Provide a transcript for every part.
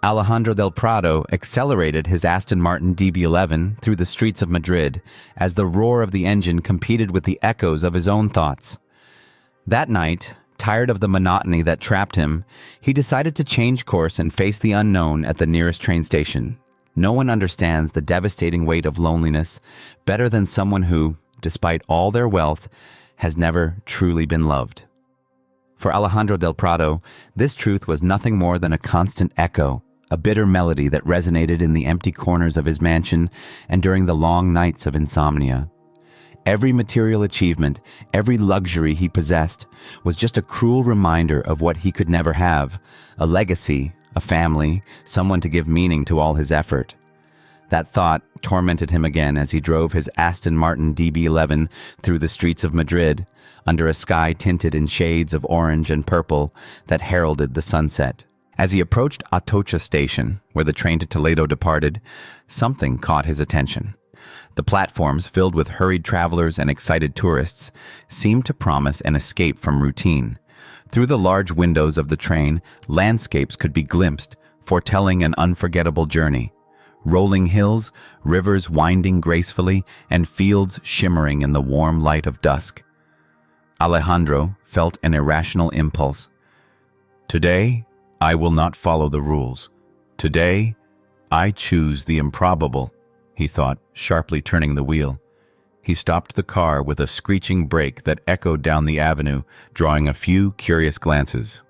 Alejandro del Prado accelerated his Aston Martin DB11 through the streets of Madrid as the roar of the engine competed with the echoes of his own thoughts. That night, tired of the monotony that trapped him, he decided to change course and face the unknown at the nearest train station. No one understands the devastating weight of loneliness better than someone who, despite all their wealth, has never truly been loved. For Alejandro del Prado, this truth was nothing more than a constant echo, a bitter melody that resonated in the empty corners of his mansion and during the long nights of insomnia. Every material achievement, every luxury he possessed, was just a cruel reminder of what he could never have: a legacy, a family, someone to give meaning to all his effort. That thought tormented him again as he drove his Aston Martin DB11 through the streets of Madrid, under a sky tinted in shades of orange and purple that heralded the sunset. As he approached Atocha station, where the train to Toledo departed, something caught his attention. The platforms, filled with hurried travelers and excited tourists, seemed to promise an escape from routine. Through the large windows of the train, landscapes could be glimpsed, foretelling an unforgettable journey. Rolling hills, rivers winding gracefully, and fields shimmering in the warm light of dusk. Alejandro felt an irrational impulse. Today, I will not follow the rules. Today, I choose the improbable, he thought, sharply turning the wheel. He stopped the car with a screeching brake that echoed down the avenue, drawing a few curious glances.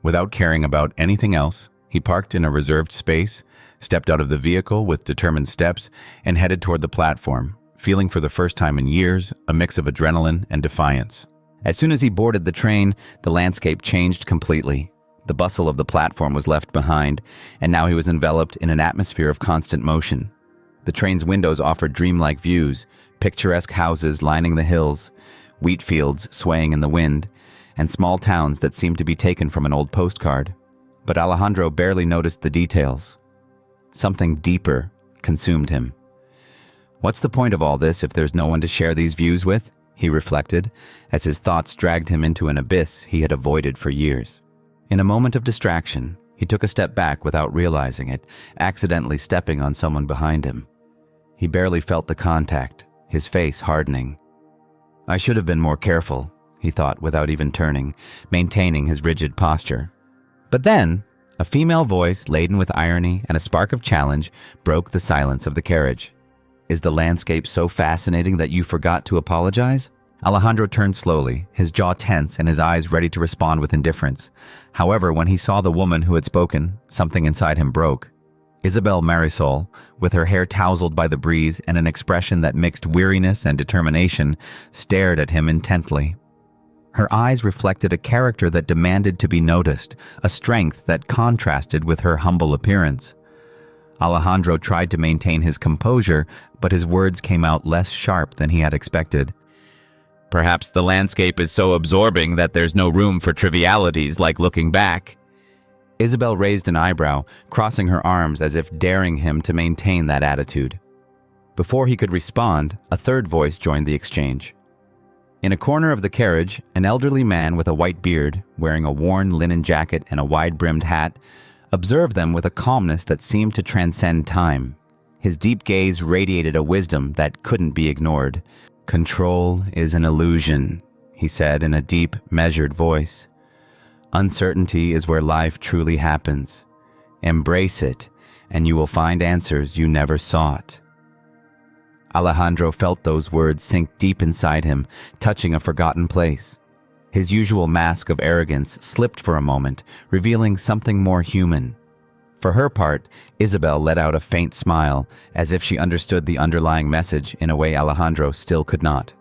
Without caring about anything else, he parked in a reserved space, stepped out of the vehicle with determined steps, and headed toward the platform, feeling for the first time in years a mix of adrenaline and defiance. As soon as he boarded the train, the landscape changed completely. The bustle of the platform was left behind, and now he was enveloped in an atmosphere of constant motion. The train's windows offered dreamlike views, picturesque houses lining the hills, wheat fields swaying in the wind, and small towns that seemed to be taken from an old postcard. But Alejandro barely noticed the details. Something deeper consumed him. What's the point of all this if there's no one to share these views with? He reflected, as his thoughts dragged him into an abyss he had avoided for years. In a moment of distraction, he took a step back without realizing it, accidentally stepping on someone behind him. He barely felt the contact, his face hardening. I should have been more careful, he thought without even turning, maintaining his rigid posture. But then, a female voice laden with irony and a spark of challenge broke the silence of the carriage. Is the landscape so fascinating that you forgot to apologize? Alejandro turned slowly, his jaw tense and his eyes ready to respond with indifference. However, when he saw the woman who had spoken, something inside him broke. Isabel Marisol, with her hair tousled by the breeze and an expression that mixed weariness and determination, stared at him intently. Her eyes reflected a character that demanded to be noticed, a strength that contrasted with her humble appearance. Alejandro tried to maintain his composure, but his words came out less sharp than he had expected. Perhaps the landscape is so absorbing that there's no room for trivialities like looking back. Isabel raised an eyebrow, crossing her arms as if daring him to maintain that attitude. Before he could respond, a third voice joined the exchange. In a corner of the carriage, an elderly man with a white beard, wearing a worn linen jacket and a wide-brimmed hat, observed them with a calmness that seemed to transcend time. His deep gaze radiated a wisdom that couldn't be ignored. Control is an illusion, he said in a deep, measured voice. Uncertainty is where life truly happens. Embrace it, and you will find answers you never sought. Alejandro felt those words sink deep inside him, touching a forgotten place. His usual mask of arrogance slipped for a moment, revealing something more human. For her part, Isabel let out a faint smile, as if she understood the underlying message in a way Alejandro still could not.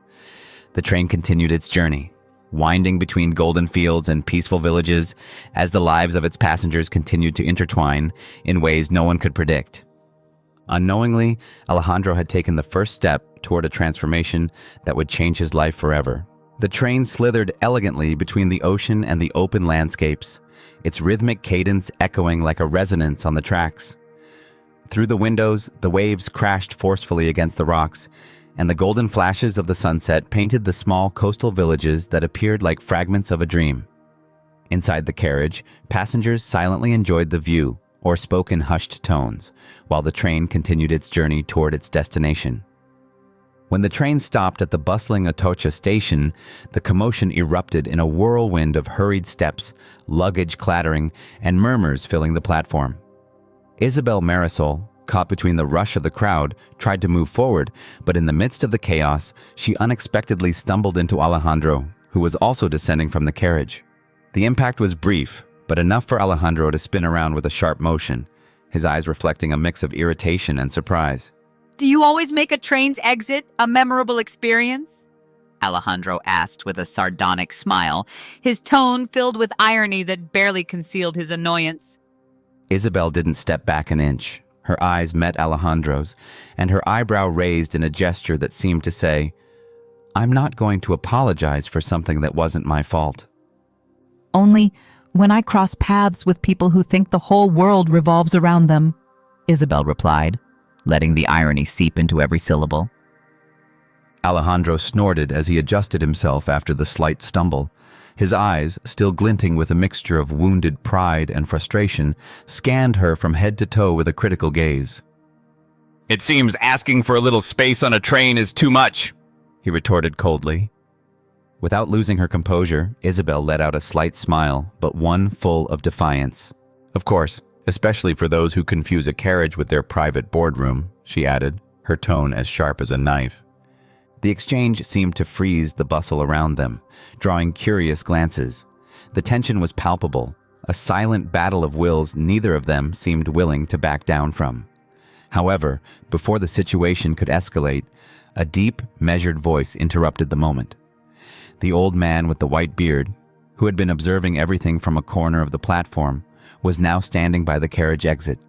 The train continued its journey, winding between golden fields and peaceful villages, as the lives of its passengers continued to intertwine in ways no one could predict. Unknowingly, Alejandro had taken the first step toward a transformation that would change his life forever. The train slithered elegantly between the ocean and the open landscapes, its rhythmic cadence echoing like a resonance on the tracks. Through the windows, the waves crashed forcefully against the rocks, and the golden flashes of the sunset painted the small coastal villages that appeared like fragments of a dream. Inside the carriage, passengers silently enjoyed the view, or spoke in hushed tones, while the train continued its journey toward its destination. When the train stopped at the bustling Atocha station, the commotion erupted in a whirlwind of hurried steps, luggage clattering, and murmurs filling the platform. Isabel Marisol, caught between the rush of the crowd, tried to move forward, but in the midst of the chaos, she unexpectedly stumbled into Alejandro, who was also descending from the carriage. The impact was brief, but enough for Alejandro to spin around with a sharp motion, his eyes reflecting a mix of irritation and surprise. "Do you always make a train's exit a memorable experience?" Alejandro asked with a sardonic smile, his tone filled with irony that barely concealed his annoyance. Isabel didn't step back an inch. Her eyes met Alejandro's, and her eyebrow raised in a gesture that seemed to say, "I'm not going to apologize for something that wasn't my fault." "Only when I cross paths with people who think the whole world revolves around them," Isabel replied, letting the irony seep into every syllable. Alejandro snorted as he adjusted himself after the slight stumble. His eyes, still glinting with a mixture of wounded pride and frustration, scanned her from head to toe with a critical gaze. "It seems asking for a little space on a train is too much," he retorted coldly. Without losing her composure, Isabel let out a slight smile, but one full of defiance. "Of course, especially for those who confuse a carriage with their private boardroom," she added, her tone as sharp as a knife. The exchange seemed to freeze the bustle around them, drawing curious glances. The tension was palpable, a silent battle of wills neither of them seemed willing to back down from. However, before the situation could escalate, a deep, measured voice interrupted the moment. The old man with the white beard, who had been observing everything from a corner of the platform, was now standing by the carriage exit.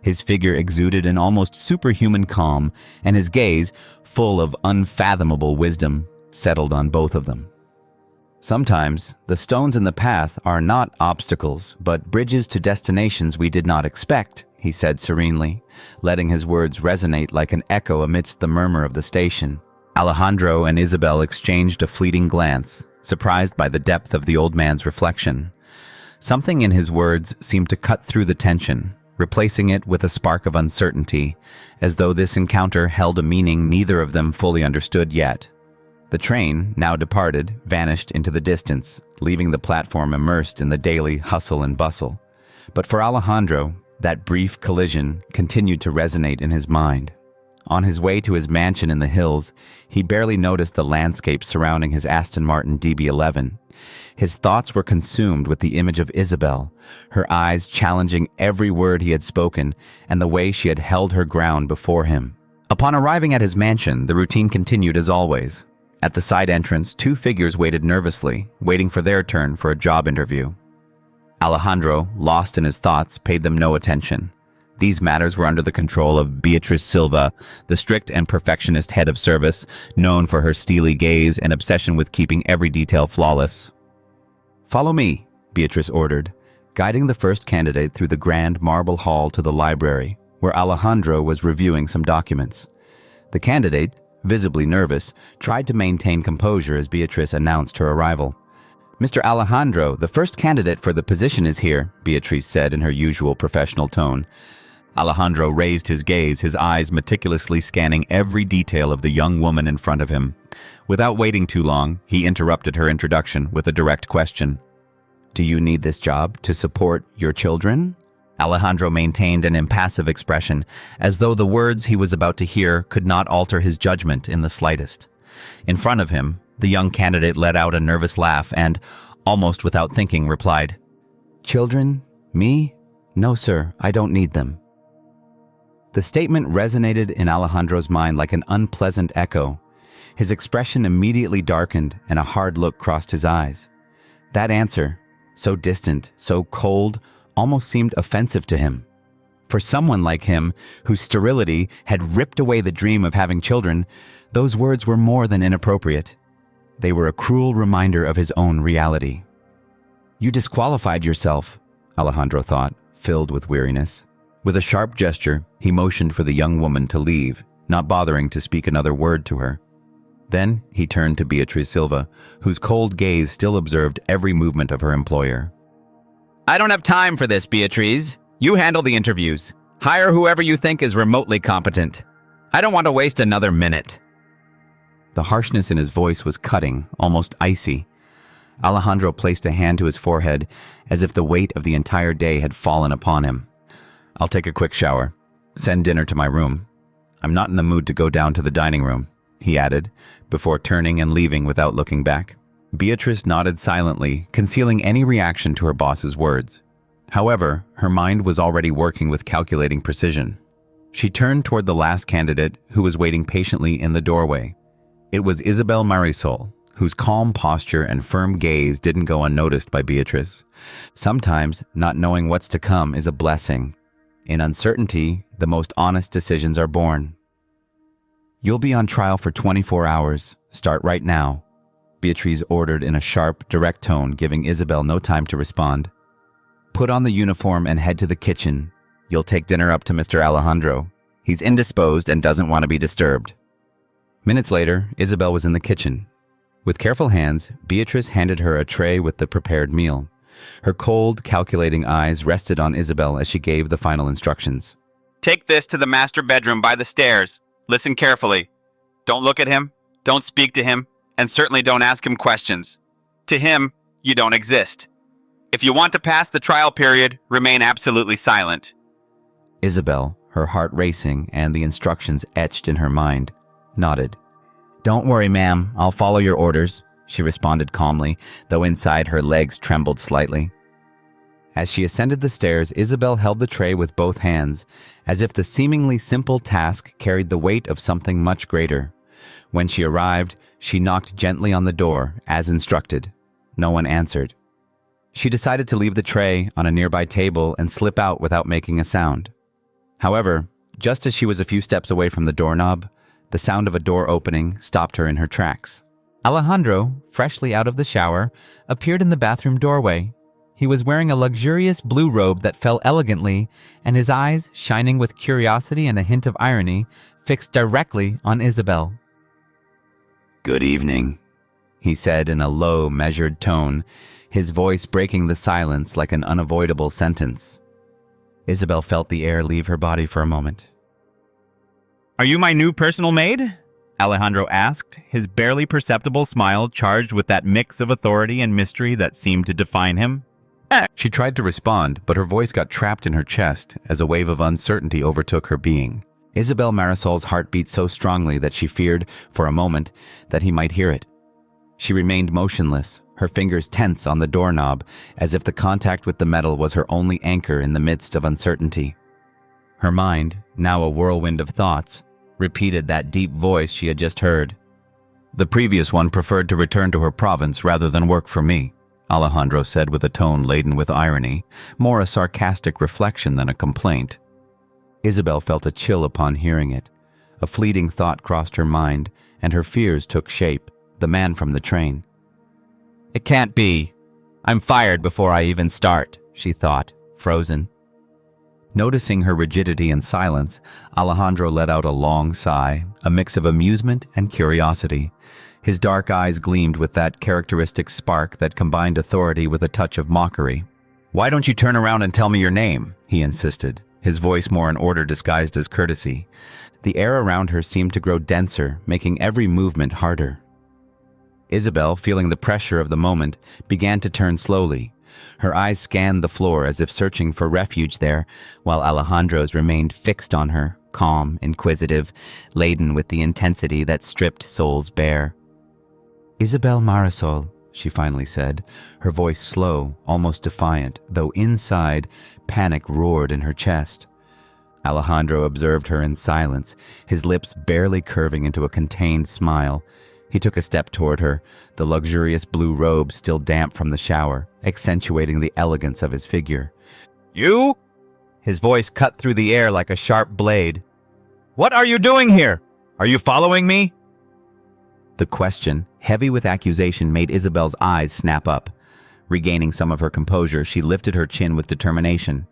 His figure exuded an almost superhuman calm, and his gaze, full of unfathomable wisdom, settled on both of them. "Sometimes, the stones in the path are not obstacles, but bridges to destinations we did not expect," he said serenely, letting his words resonate like an echo amidst the murmur of the station. Alejandro and Isabel exchanged a fleeting glance, surprised by the depth of the old man's reflection. Something in his words seemed to cut through the tension, replacing it with a spark of uncertainty, as though this encounter held a meaning neither of them fully understood yet. The train, now departed, vanished into the distance, leaving the platform immersed in the daily hustle and bustle. But for Alejandro, that brief collision continued to resonate in his mind. On his way to his mansion in the hills, he barely noticed the landscape surrounding his Aston Martin DB11. His thoughts were consumed with the image of Isabel, her eyes challenging every word he had spoken and the way she had held her ground before him. Upon arriving at his mansion, the routine continued as always. At the side entrance, two figures waited nervously, waiting for their turn for a job interview. Alejandro, lost in his thoughts, paid them no attention. These matters were under the control of Beatriz Silva, the strict and perfectionist head of service, known for her steely gaze and obsession with keeping every detail flawless. "Follow me," Beatriz ordered, guiding the first candidate through the grand marble hall to the library, where Alejandro was reviewing some documents. The candidate, visibly nervous, tried to maintain composure as Beatriz announced her arrival. "Mr. Alejandro, the first candidate for the position is here," Beatriz said in her usual professional tone. Alejandro raised his gaze, his eyes meticulously scanning every detail of the young woman in front of him. Without waiting too long, he interrupted her introduction with a direct question. "Do you need this job to support your children?" Alejandro maintained an impassive expression, as though the words he was about to hear could not alter his judgment in the slightest. In front of him, the young candidate let out a nervous laugh and, almost without thinking, replied, "Children? Me? No, sir, I don't need them." The statement resonated in Alejandro's mind like an unpleasant echo. His expression immediately darkened and a hard look crossed his eyes. That answer, so distant, so cold, almost seemed offensive to him. For someone like him, whose sterility had ripped away the dream of having children, those words were more than inappropriate. They were a cruel reminder of his own reality. "You disqualified yourself," Alejandro thought, filled with weariness. With a sharp gesture, he motioned for the young woman to leave, not bothering to speak another word to her. Then he turned to Beatriz Silva, whose cold gaze still observed every movement of her employer. "I don't have time for this, Beatriz. You handle the interviews. Hire whoever you think is remotely competent. I don't want to waste another minute." The harshness in his voice was cutting, almost icy. Alejandro placed a hand to his forehead, as if the weight of the entire day had fallen upon him. "I'll take a quick shower. Send dinner to my room. I'm not in the mood to go down to the dining room," he added, before turning and leaving without looking back. Beatrice nodded silently, concealing any reaction to her boss's words. However, her mind was already working with calculating precision. She turned toward the last candidate, who was waiting patiently in the doorway. It was Isabel Marisol, whose calm posture and firm gaze didn't go unnoticed by Beatrice. Sometimes, not knowing what's to come is a blessing. In uncertainty, the most honest decisions are born. "You'll be on trial for 24 hours. Start right now," Beatrice ordered in a sharp, direct tone, giving Isabel no time to respond. "Put on the uniform and head to the kitchen. You'll take dinner up to Mr. Alejandro. He's indisposed and doesn't want to be disturbed." Minutes later, Isabel was in the kitchen. With careful hands, Beatrice handed her a tray with the prepared meal. Her cold, calculating eyes rested on Isabel as she gave the final instructions. "Take this to the master bedroom by the stairs. Listen carefully. Don't look at him, don't speak to him, and certainly don't ask him questions. To him, you don't exist. If you want to pass the trial period, remain absolutely silent." Isabel, her heart racing and the instructions etched in her mind, nodded. "Don't worry, ma'am. I'll follow your orders," she responded calmly, though inside her legs trembled slightly. As she ascended the stairs, Isabel held the tray with both hands, as if the seemingly simple task carried the weight of something much greater. When she arrived, she knocked gently on the door, as instructed. No one answered. She decided to leave the tray on a nearby table and slip out without making a sound. However, just as she was a few steps away from the doorknob, the sound of a door opening stopped her in her tracks. Alejandro, freshly out of the shower, appeared in the bathroom doorway. He was wearing a luxurious blue robe that fell elegantly, and his eyes, shining with curiosity and a hint of irony, fixed directly on Isabel. "Good evening," he said in a low, measured tone, his voice breaking the silence like an unavoidable sentence. Isabel felt the air leave her body for a moment. "Are you my new personal maid?" Alejandro asked, his barely perceptible smile charged with that mix of authority and mystery that seemed to define him. She tried to respond, but her voice got trapped in her chest as a wave of uncertainty overtook her being. Isabel Marisol's heart beat so strongly that she feared, for a moment, that he might hear it. She remained motionless, her fingers tense on the doorknob, as if the contact with the metal was her only anchor in the midst of uncertainty. Her mind, now a whirlwind of thoughts, repeated that deep voice she had just heard. "The previous one preferred to return to her province rather than work for me," Alejandro said with a tone laden with irony, more a sarcastic reflection than a complaint. Isabel felt a chill upon hearing it. A fleeting thought crossed her mind, and her fears took shape, the man from the train. "It can't be. I'm fired before I even start," she thought, frozen. Noticing her rigidity and silence, Alejandro let out a long sigh, a mix of amusement and curiosity. His dark eyes gleamed with that characteristic spark that combined authority with a touch of mockery. "Why don't you turn around and tell me your name?" he insisted, his voice more an order disguised as courtesy. The air around her seemed to grow denser, making every movement harder. Isabel, feeling the pressure of the moment, began to turn slowly. Her eyes scanned the floor as if searching for refuge there, while Alejandro's remained fixed on her, calm, inquisitive, laden with the intensity that stripped souls bare. "Isabel Marisol," she finally said, her voice slow, almost defiant, though inside, panic roared in her chest. Alejandro observed her in silence, his lips barely curving into a contained smile. He took a step toward her, the luxurious blue robe still damp from the shower, accentuating the elegance of his figure. "You?" His voice cut through the air like a sharp blade. "What are you doing here? Are you following me?" The question, heavy with accusation, made Isabel's eyes snap up. Regaining some of her composure, she lifted her chin with determination.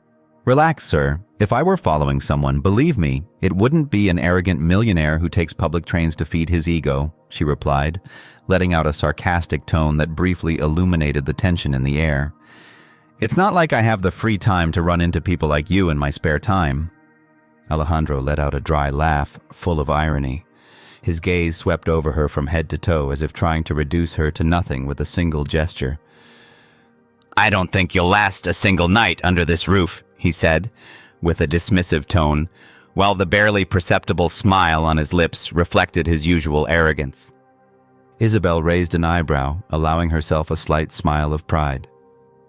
"Relax, sir. If I were following someone, believe me, it wouldn't be an arrogant millionaire who takes public trains to feed his ego," she replied, letting out a sarcastic tone that briefly illuminated the tension in the air. It's not like I have the free time to run into people like you in my spare time. Alejandro let out a dry laugh, full of irony. His gaze swept over her from head to toe as if trying to reduce her to nothing with a single gesture. I don't think you'll last a single night under this roof, he said, with a dismissive tone, while the barely perceptible smile on his lips reflected his usual arrogance. Isabel raised an eyebrow, allowing herself a slight smile of pride.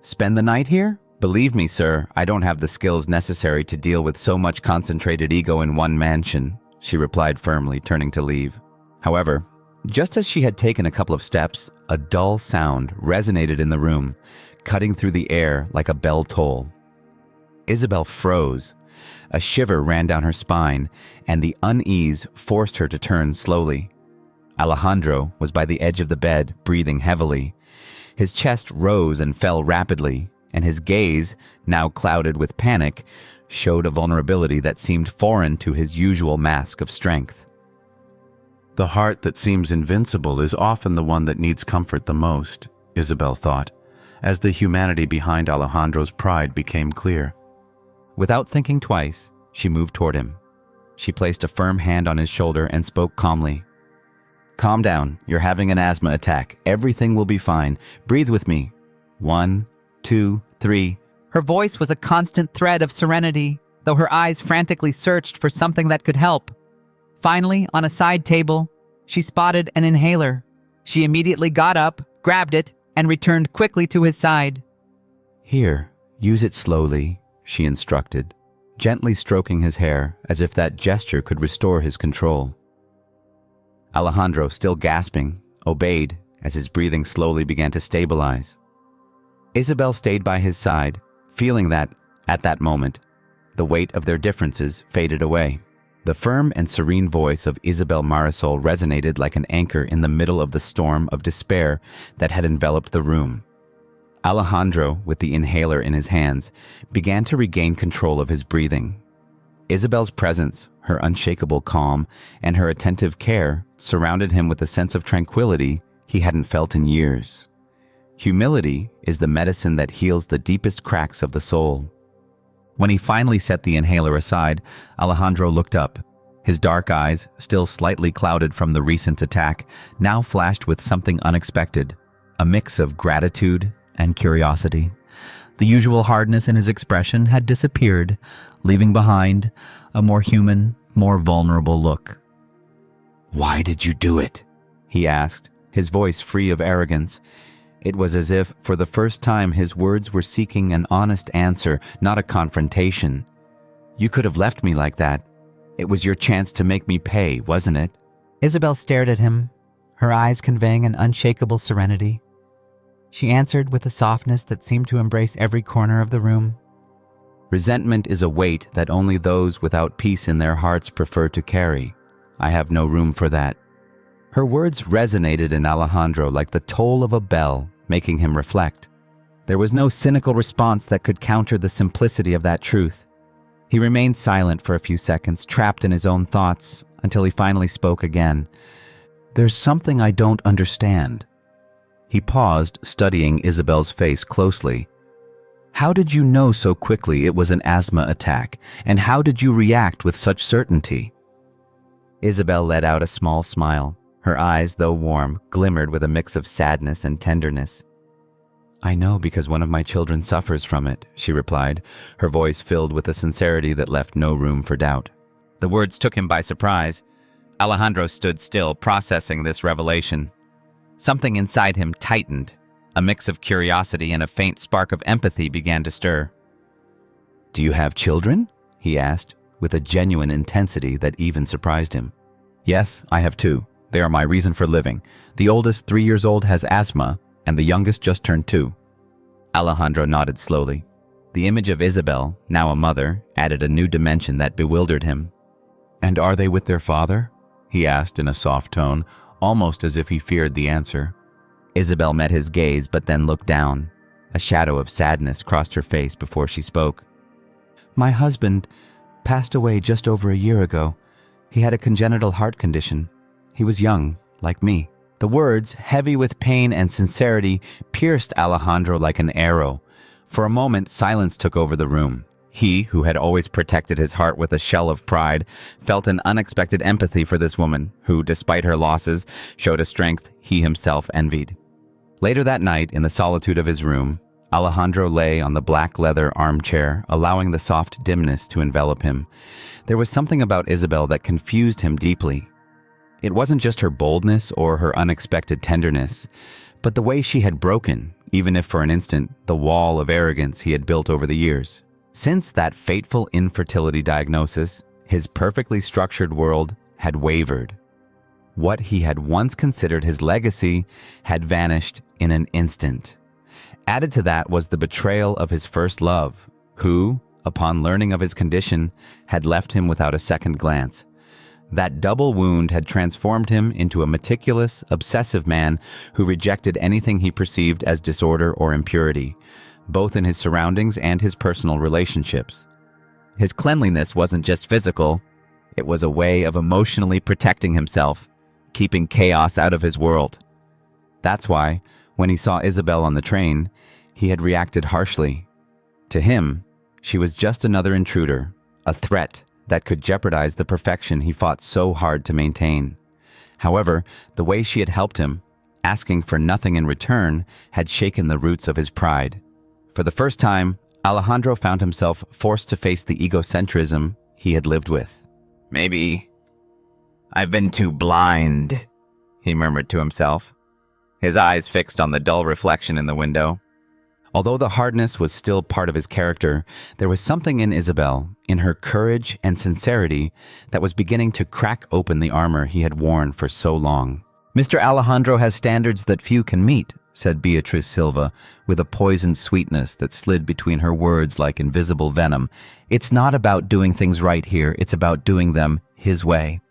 Spend the night here? Believe me, sir, I don't have the skills necessary to deal with so much concentrated ego in one mansion, she replied firmly, turning to leave. However, just as she had taken a couple of steps, a dull sound resonated in the room, cutting through the air like a bell toll. Isabel froze. A shiver ran down her spine, and the unease forced her to turn slowly. Alejandro was by the edge of the bed, breathing heavily. His chest rose and fell rapidly, and his gaze, now clouded with panic, showed a vulnerability that seemed foreign to his usual mask of strength. The heart that seems invincible is often the one that needs comfort the most, Isabel thought, as the humanity behind Alejandro's pride became clear. Without thinking twice, she moved toward him. She placed a firm hand on his shoulder and spoke calmly. Calm down. You're having an asthma attack. Everything will be fine. Breathe with me. 1, 2, 3. Her voice was a constant thread of serenity, though her eyes frantically searched for something that could help. Finally, on a side table, she spotted an inhaler. She immediately got up, grabbed it, and returned quickly to his side. Here, use it slowly, she instructed, gently stroking his hair as if that gesture could restore his control. Alejandro, still gasping, obeyed as his breathing slowly began to stabilize. Isabel stayed by his side, feeling that, at that moment, the weight of their differences faded away. The firm and serene voice of Isabel Marisol resonated like an anchor in the middle of the storm of despair that had enveloped the room. Alejandro, with the inhaler in his hands, began to regain control of his breathing. Isabel's presence, her unshakable calm, and her attentive care surrounded him with a sense of tranquility he hadn't felt in years. Humility is the medicine that heals the deepest cracks of the soul. When he finally set the inhaler aside, Alejandro looked up. His dark eyes, still slightly clouded from the recent attack, now flashed with something unexpected, a mix of gratitude and curiosity. The usual hardness in his expression had disappeared, leaving behind a more human, more vulnerable look. "Why did you do it?" he asked, his voice free of arrogance. It was as if, for the first time, his words were seeking an honest answer, not a confrontation. "You could have left me like that. It was your chance to make me pay, wasn't it?" Isabel stared at him, her eyes conveying an unshakable serenity. She answered with a softness that seemed to embrace every corner of the room. "Resentment is a weight that only those without peace in their hearts prefer to carry. I have no room for that." Her words resonated in Alejandro like the toll of a bell, making him reflect. There was no cynical response that could counter the simplicity of that truth. He remained silent for a few seconds, trapped in his own thoughts, until he finally spoke again. "There's something I don't understand." He paused, studying Isabel's face closely. "How did you know so quickly it was an asthma attack, and how did you react with such certainty?" Isabel let out a small smile. Her eyes, though warm, glimmered with a mix of sadness and tenderness. "I know because one of my children suffers from it," she replied, her voice filled with a sincerity that left no room for doubt. The words took him by surprise. Alejandro stood still, processing this revelation. Something inside him tightened. A mix of curiosity and a faint spark of empathy began to stir. "Do you have children?" he asked, with a genuine intensity that even surprised him. "Yes, I have 2. They are my reason for living. The oldest, 3 years old, has asthma, and the youngest just turned 2. Alejandro nodded slowly. The image of Isabel, now a mother, added a new dimension that bewildered him. "And are they with their father?" he asked in a soft tone, almost as if he feared the answer. Isabel met his gaze but then looked down. A shadow of sadness crossed her face before she spoke. "My husband passed away just over a year ago. He had a congenital heart condition. He was young, like me." The words, heavy with pain and sincerity, pierced Alejandro like an arrow. For a moment, silence took over the room. He, who had always protected his heart with a shell of pride, felt an unexpected empathy for this woman, who, despite her losses, showed a strength he himself envied. Later that night, in the solitude of his room, Alejandro lay on the black leather armchair, allowing the soft dimness to envelop him. There was something about Isabel that confused him deeply. It wasn't just her boldness or her unexpected tenderness, but the way she had broken, even if for an instant, the wall of arrogance he had built over the years. Since that fateful infertility diagnosis, his perfectly structured world had wavered. What he had once considered his legacy had vanished in an instant. Added to that was the betrayal of his first love, who, upon learning of his condition, had left him without a second glance. That double wound had transformed him into a meticulous, obsessive man who rejected anything he perceived as disorder or impurity, both in his surroundings and his personal relationships. His cleanliness wasn't just physical, it was a way of emotionally protecting himself, keeping chaos out of his world. That's why, when he saw Isabel on the train, he had reacted harshly. To him, she was just another intruder, a threat that could jeopardize the perfection he fought so hard to maintain. However, the way she had helped him, asking for nothing in return, had shaken the roots of his pride. For the first time, Alejandro found himself forced to face the egocentrism he had lived with. Maybe I've been too blind, he murmured to himself, his eyes fixed on the dull reflection in the window. Although the hardness was still part of his character, there was something in Isabel, in her courage and sincerity, that was beginning to crack open the armor he had worn for so long. "Mr. Alejandro has standards that few can meet," said Beatriz Silva, with a poisoned sweetness that slid between her words like invisible venom. "It's not about doing things right here, it's about doing them his way."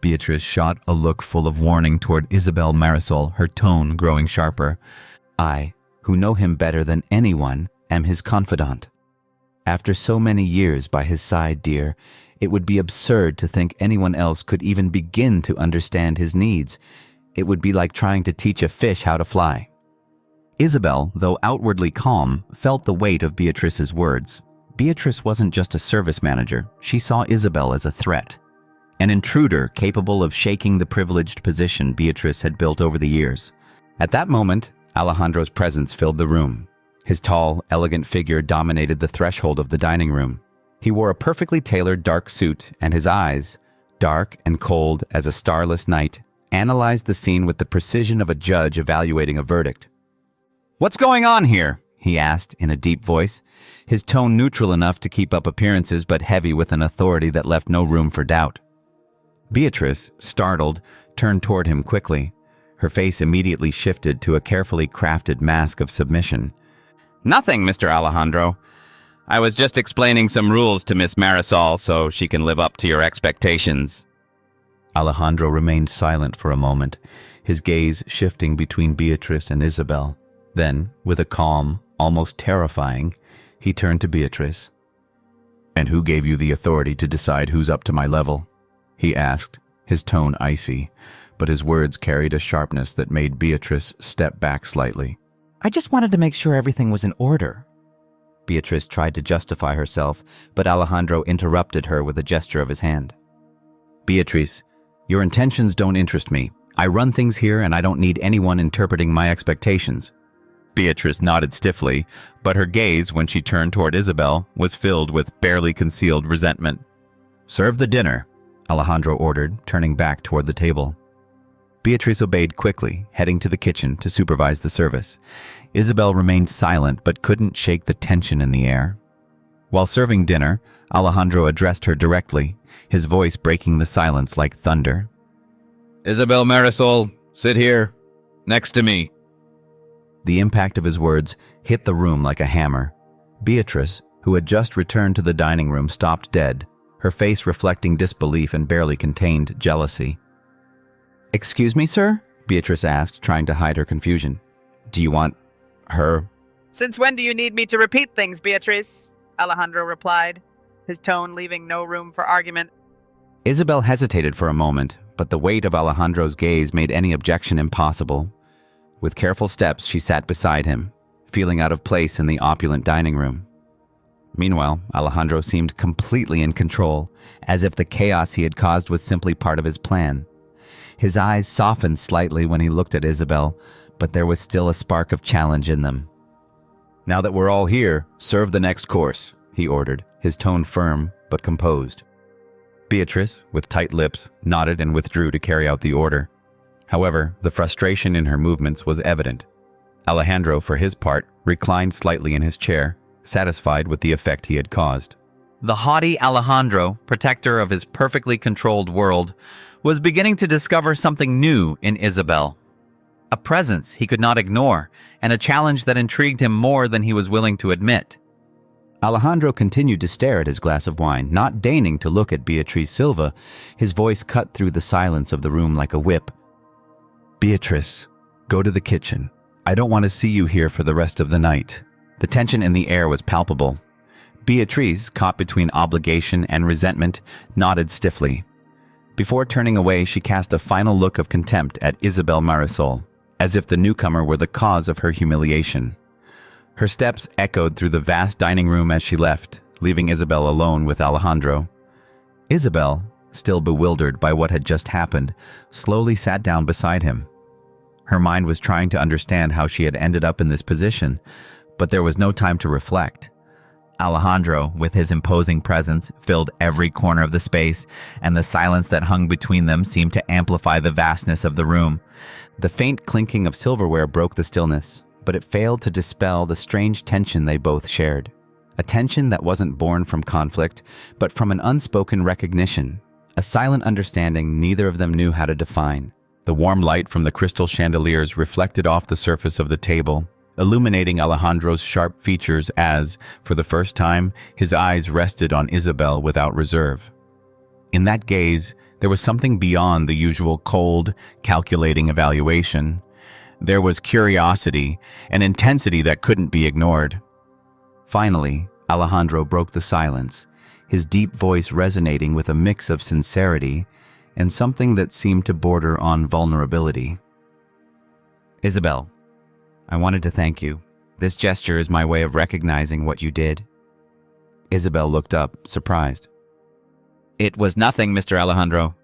Beatriz shot a look full of warning toward Isabel Marisol, her tone growing sharper. "I, who know him better than anyone, am his confidant. After so many years by his side, dear, it would be absurd to think anyone else could even begin to understand his needs. It would be like trying to teach a fish how to fly." Isabel, though outwardly calm, felt the weight of Beatrice's words. Beatrice wasn't just a service manager. She saw Isabel as a threat, an intruder capable of shaking the privileged position Beatrice had built over the years. At that moment, Alejandro's presence filled the room. His tall, elegant figure dominated the threshold of the dining room. He wore a perfectly tailored dark suit, and his eyes, dark and cold as a starless night, analyzed the scene with the precision of a judge evaluating a verdict. "What's going on here?" he asked in a deep voice, his tone neutral enough to keep up appearances but heavy with an authority that left no room for doubt. Beatrice, startled, turned toward him quickly. Her face immediately shifted to a carefully crafted mask of submission. "Nothing, Mr. Alejandro. I was just explaining some rules to Miss Marisol so she can live up to your expectations." Alejandro remained silent for a moment, his gaze shifting between Beatrice and Isabel. Then, with a calm, almost terrifying, he turned to Beatrice. "And who gave you the authority to decide who's up to my level?" he asked, his tone icy, but his words carried a sharpness that made Beatrice step back slightly. "I just wanted to make sure everything was in order." Beatrice tried to justify herself, but Alejandro interrupted her with a gesture of his hand. "Beatrice, your intentions don't interest me. I run things here and I don't need anyone interpreting my expectations." Beatrice nodded stiffly, but her gaze, when she turned toward Isabel, was filled with barely concealed resentment. "Serve the dinner," Alejandro ordered, turning back toward the table. Beatrice obeyed quickly, heading to the kitchen to supervise the service. Isabel remained silent but couldn't shake the tension in the air. While serving dinner, Alejandro addressed her directly, his voice breaking the silence like thunder. "Isabel Marisol, sit here, next to me." The impact of his words hit the room like a hammer. Beatrice, who had just returned to the dining room, stopped dead, her face reflecting disbelief and barely contained jealousy. "Excuse me, sir?" Beatrice asked, trying to hide her confusion. "Do you want her?" "Since when do you need me to repeat things, Beatrice?" Alejandro replied, his tone leaving no room for argument. Isabel hesitated for a moment, but the weight of Alejandro's gaze made any objection impossible. With careful steps, she sat beside him, feeling out of place in the opulent dining room. Meanwhile, Alejandro seemed completely in control, as if the chaos he had caused was simply part of his plan. His eyes softened slightly when he looked at Isabel, but there was still a spark of challenge in them. "Now that we're all here, serve the next course," he ordered, his tone firm but composed. Beatriz, with tight lips, nodded and withdrew to carry out the order. However, the frustration in her movements was evident. Alejandro, for his part, reclined slightly in his chair, satisfied with the effect he had caused. The haughty Alejandro, protector of his perfectly controlled world, was beginning to discover something new in Isabel. A presence he could not ignore, and a challenge that intrigued him more than he was willing to admit. Alejandro continued to stare at his glass of wine, not deigning to look at Beatriz Silva. His voice cut through the silence of the room like a whip. "Beatriz, go to the kitchen. I don't want to see you here for the rest of the night." The tension in the air was palpable. Beatriz, caught between obligation and resentment, nodded stiffly. Before turning away, she cast a final look of contempt at Isabel Marisol, as if the newcomer were the cause of her humiliation. Her steps echoed through the vast dining room as she left, leaving Isabel alone with Alejandro. Isabel, still bewildered by what had just happened, slowly sat down beside him. Her mind was trying to understand how she had ended up in this position, but there was no time to reflect. Alejandro, with his imposing presence, filled every corner of the space, and the silence that hung between them seemed to amplify the vastness of the room. The faint clinking of silverware broke the stillness, but it failed to dispel the strange tension they both shared. A tension that wasn't born from conflict, but from an unspoken recognition, a silent understanding neither of them knew how to define. The warm light from the crystal chandeliers reflected off the surface of the table, illuminating Alejandro's sharp features as, for the first time, his eyes rested on Isabel without reserve. In that gaze, there was something beyond the usual cold, calculating evaluation. There was curiosity, an intensity that couldn't be ignored. Finally, Alejandro broke the silence, his deep voice resonating with a mix of sincerity and something that seemed to border on vulnerability. "Isabel, I wanted to thank you. This gesture is my way of recognizing what you did." Isabel looked up, surprised. "It was nothing, Mr. Alejandro."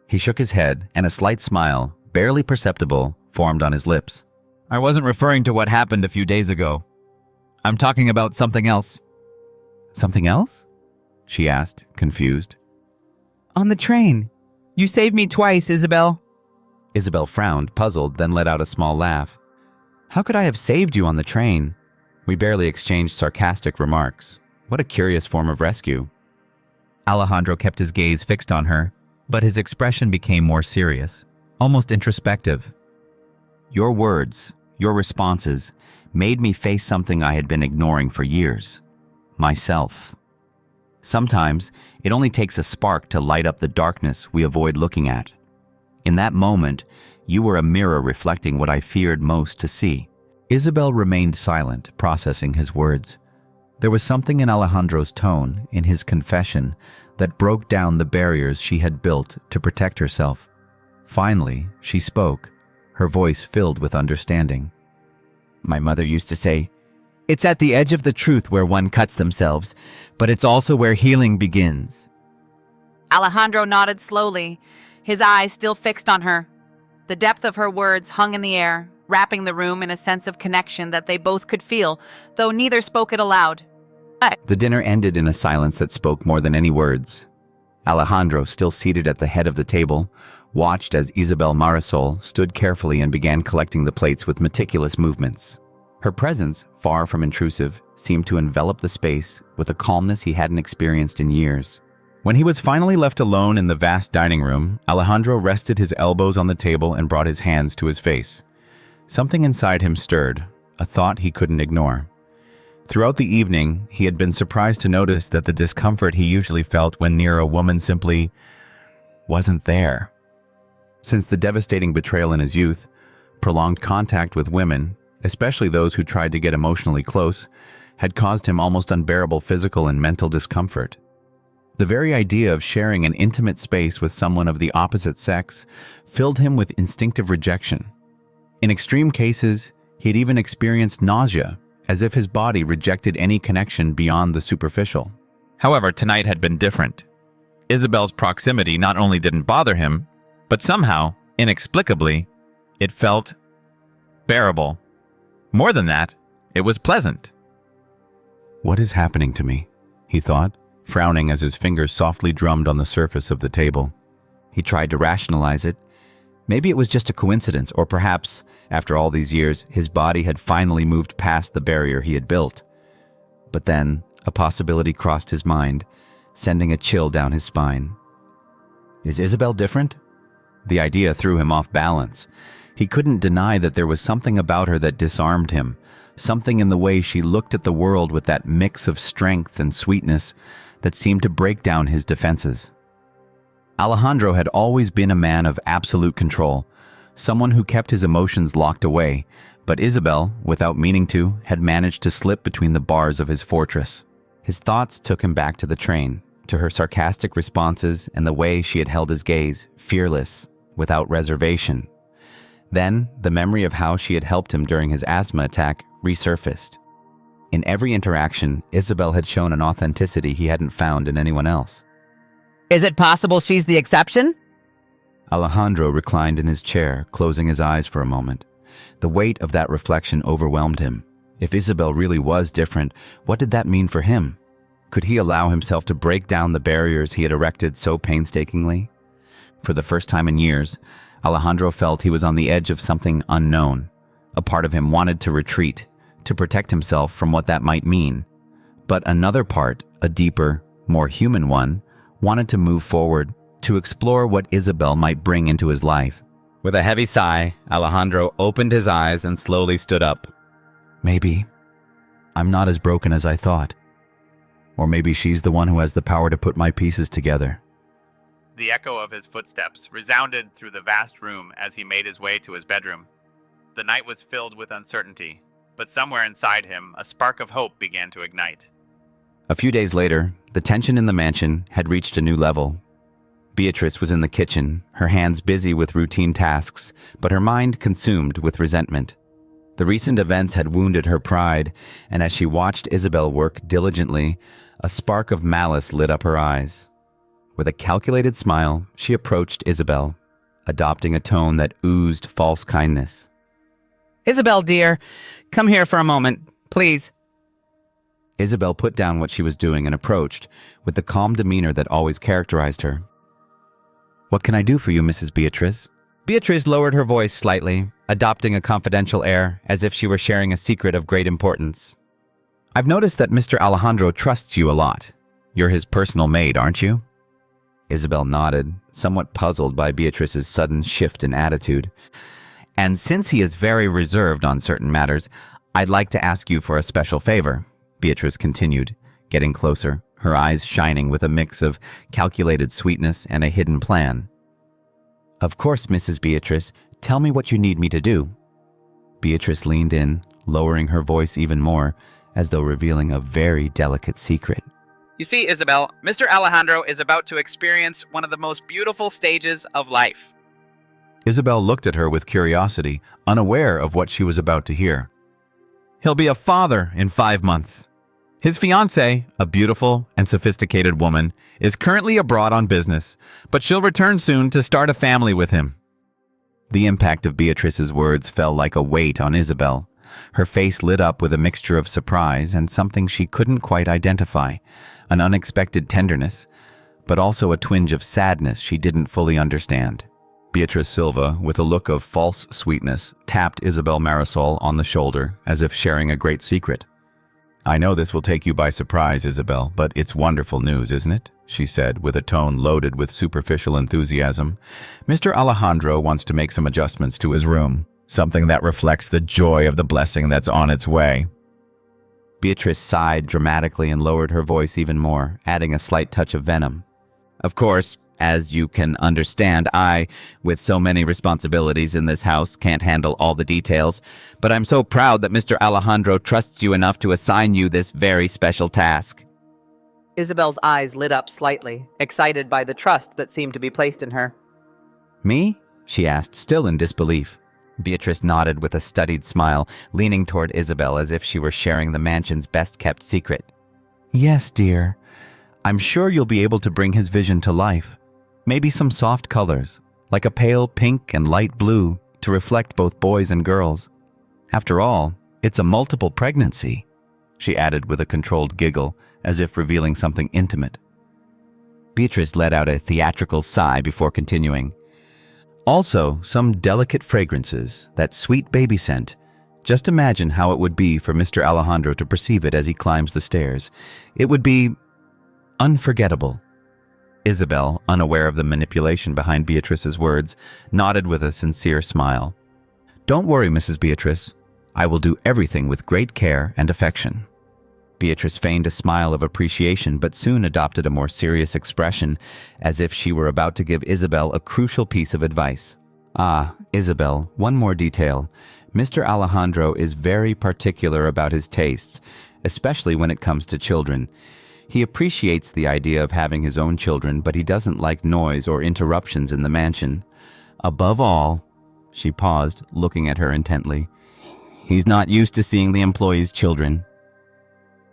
He shook his head, and a slight smile, barely perceptible, formed on his lips. "I wasn't referring to what happened a few days ago. I'm talking about something else." "Something else?" she asked, confused. On the train. You saved me twice, Isabel. Isabel frowned, puzzled, then let out a small laugh. "How could I have saved you on the train?" We barely exchanged sarcastic remarks. What a curious form of rescue. Alejandro kept his gaze fixed on her, but his expression became more serious, almost introspective. "Your words, your responses, made me face something I had been ignoring for years. Myself. Sometimes, it only takes a spark to light up the darkness we avoid looking at. In that moment, you were a mirror reflecting what I feared most to see." Isabel remained silent, processing his words. There was something in Alejandro's tone, in his confession, that broke down the barriers she had built to protect herself. Finally, she spoke, her voice filled with understanding. "My mother used to say, 'It's at the edge of the truth where one cuts themselves, but it's also where healing begins.'" Alejandro nodded slowly, his eyes still fixed on her. The depth of her words hung in the air, wrapping the room in a sense of connection that they both could feel, though neither spoke it aloud. The dinner ended in a silence that spoke more than any words. Alejandro, still seated at the head of the table, watched as Isabel Marisol stood carefully and began collecting the plates with meticulous movements. Her presence, far from intrusive, seemed to envelop the space with a calmness he hadn't experienced in years. When he was finally left alone in the vast dining room, Alejandro rested his elbows on the table and brought his hands to his face. Something inside him stirred, a thought he couldn't ignore. Throughout the evening, he had been surprised to notice that the discomfort he usually felt when near a woman simply wasn't there. Since the devastating betrayal in his youth, prolonged contact with women, especially those who tried to get emotionally close, had caused him almost unbearable physical and mental discomfort. The very idea of sharing an intimate space with someone of the opposite sex filled him with instinctive rejection. In extreme cases, he had even experienced nausea, as if his body rejected any connection beyond the superficial. However, tonight had been different. Isabel's proximity not only didn't bother him, but somehow, inexplicably, it felt bearable. More than that, it was pleasant. "What is happening to me?" he thought, frowning as his fingers softly drummed on the surface of the table. He tried to rationalize it. Maybe it was just a coincidence, or perhaps, after all these years, his body had finally moved past the barrier he had built. But then, a possibility crossed his mind, sending a chill down his spine. Is Isabel different? The idea threw him off balance. He couldn't deny that there was something about her that disarmed him, something in the way she looked at the world with that mix of strength and sweetness that seemed to break down his defenses. Alejandro had always been a man of absolute control, someone who kept his emotions locked away, but Isabel, without meaning to, had managed to slip between the bars of his fortress. His thoughts took him back to the train, to her sarcastic responses and the way she had held his gaze, fearless, without reservation. Then, the memory of how she had helped him during his asthma attack resurfaced. In every interaction, Isabel had shown an authenticity he hadn't found in anyone else. Is it possible she's the exception? Alejandro reclined in his chair, closing his eyes for a moment. The weight of that reflection overwhelmed him. If Isabel really was different, what did that mean for him? Could he allow himself to break down the barriers he had erected so painstakingly? For the first time in years, Alejandro felt he was on the edge of something unknown. A part of him wanted to retreat, to protect himself from what that might mean. But another part, a deeper, more human one, wanted to move forward, to explore what Isabel might bring into his life. With a heavy sigh, Alejandro opened his eyes and slowly stood up. Maybe I'm not as broken as I thought. Or maybe she's the one who has the power to put my pieces together. The echo of his footsteps resounded through the vast room as he made his way to his bedroom. The night was filled with uncertainty, but somewhere inside him, a spark of hope began to ignite. A few days later, the tension in the mansion had reached a new level. Beatriz was in the kitchen, her hands busy with routine tasks, but her mind consumed with resentment. The recent events had wounded her pride, and as she watched Isabel work diligently, a spark of malice lit up her eyes. With a calculated smile, she approached Isabel, adopting a tone that oozed false kindness. Isabel, dear, come here for a moment, please. Isabel put down what she was doing and approached, with the calm demeanor that always characterized her. "What can I do for you, Mrs. Beatriz?" Beatriz lowered her voice slightly, adopting a confidential air, as if she were sharing a secret of great importance. "I've noticed that Mr. Alejandro trusts you a lot. You're his personal maid, aren't you?" Isabel nodded, somewhat puzzled by Beatriz's sudden shift in attitude. "And since he is very reserved on certain matters, I'd like to ask you for a special favor," Beatriz continued, getting closer, her eyes shining with a mix of calculated sweetness and a hidden plan. "Of course, Mrs. Beatriz, tell me what you need me to do." Beatriz leaned in, lowering her voice even more, as though revealing a very delicate secret. You see, Isabel, Mr. Alejandro is about to experience one of the most beautiful stages of life. Isabel looked at her with curiosity, unaware of what she was about to hear. He'll be a father in 5 months. His fiancée, a beautiful and sophisticated woman, is currently abroad on business, but she'll return soon to start a family with him. The impact of Beatriz's words fell like a weight on Isabel. Her face lit up with a mixture of surprise and something she couldn't quite identify, an unexpected tenderness, but also a twinge of sadness she didn't fully understand. Beatriz Silva, with a look of false sweetness, tapped Isabel Marisol on the shoulder as if sharing a great secret. "I know this will take you by surprise, Isabel, but it's wonderful news, isn't it?" she said, with a tone loaded with superficial enthusiasm. "Mr. Alejandro wants to make some adjustments to his room, something that reflects the joy of the blessing that's on its way." Beatriz sighed dramatically and lowered her voice even more, adding a slight touch of venom. "Of course, as you can understand, I, with so many responsibilities in this house, can't handle all the details, but I'm so proud that Mr. Alejandro trusts you enough to assign you this very special task." Isabel's eyes lit up slightly, excited by the trust that seemed to be placed in her. "Me?" she asked, still in disbelief. Beatrice nodded with a studied smile, leaning toward Isabel as if she were sharing the mansion's best-kept secret. Yes, dear. I'm sure you'll be able to bring his vision to life. Maybe some soft colors, like a pale pink and light blue, to reflect both boys and girls. After all, it's a multiple pregnancy, she added with a controlled giggle, as if revealing something intimate. Beatrice let out a theatrical sigh before continuing. Also, some delicate fragrances, that sweet baby scent. Just imagine how it would be for Mr. Alejandro to perceive it as he climbs the stairs. It would be unforgettable. Isabel, unaware of the manipulation behind Beatrice's words, nodded with a sincere smile. Don't worry, Mrs. Beatrice. I will do everything with great care and affection. Beatrice feigned a smile of appreciation, but soon adopted a more serious expression, as if she were about to give Isabel a crucial piece of advice. Ah, Isabel, one more detail. Mr. Alejandro is very particular about his tastes, especially when it comes to children. He appreciates the idea of having his own children, but he doesn't like noise or interruptions in the mansion. Above all, she paused, looking at her intently, he's not used to seeing the employees' children.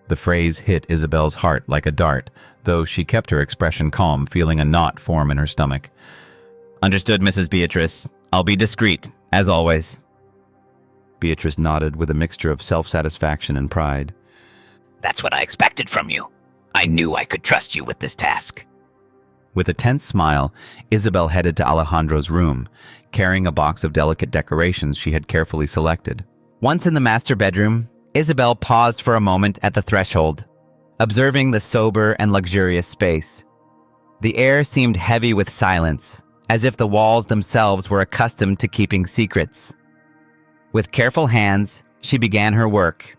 The phrase hit Isabel's heart like a dart, though she kept her expression calm, feeling a knot form in her stomach. Understood, Mrs. Beatrice. I'll be discreet, as always. Beatrice nodded with a mixture of self-satisfaction and pride. That's what I expected from you. I knew I could trust you with this task. With a tense smile, Isabel headed to Alejandro's room, carrying a box of delicate decorations she had carefully selected. Once in the master bedroom, Isabel paused for a moment at the threshold, observing the sober and luxurious space. The air seemed heavy with silence, as if the walls themselves were accustomed to keeping secrets. With careful hands, she began her work.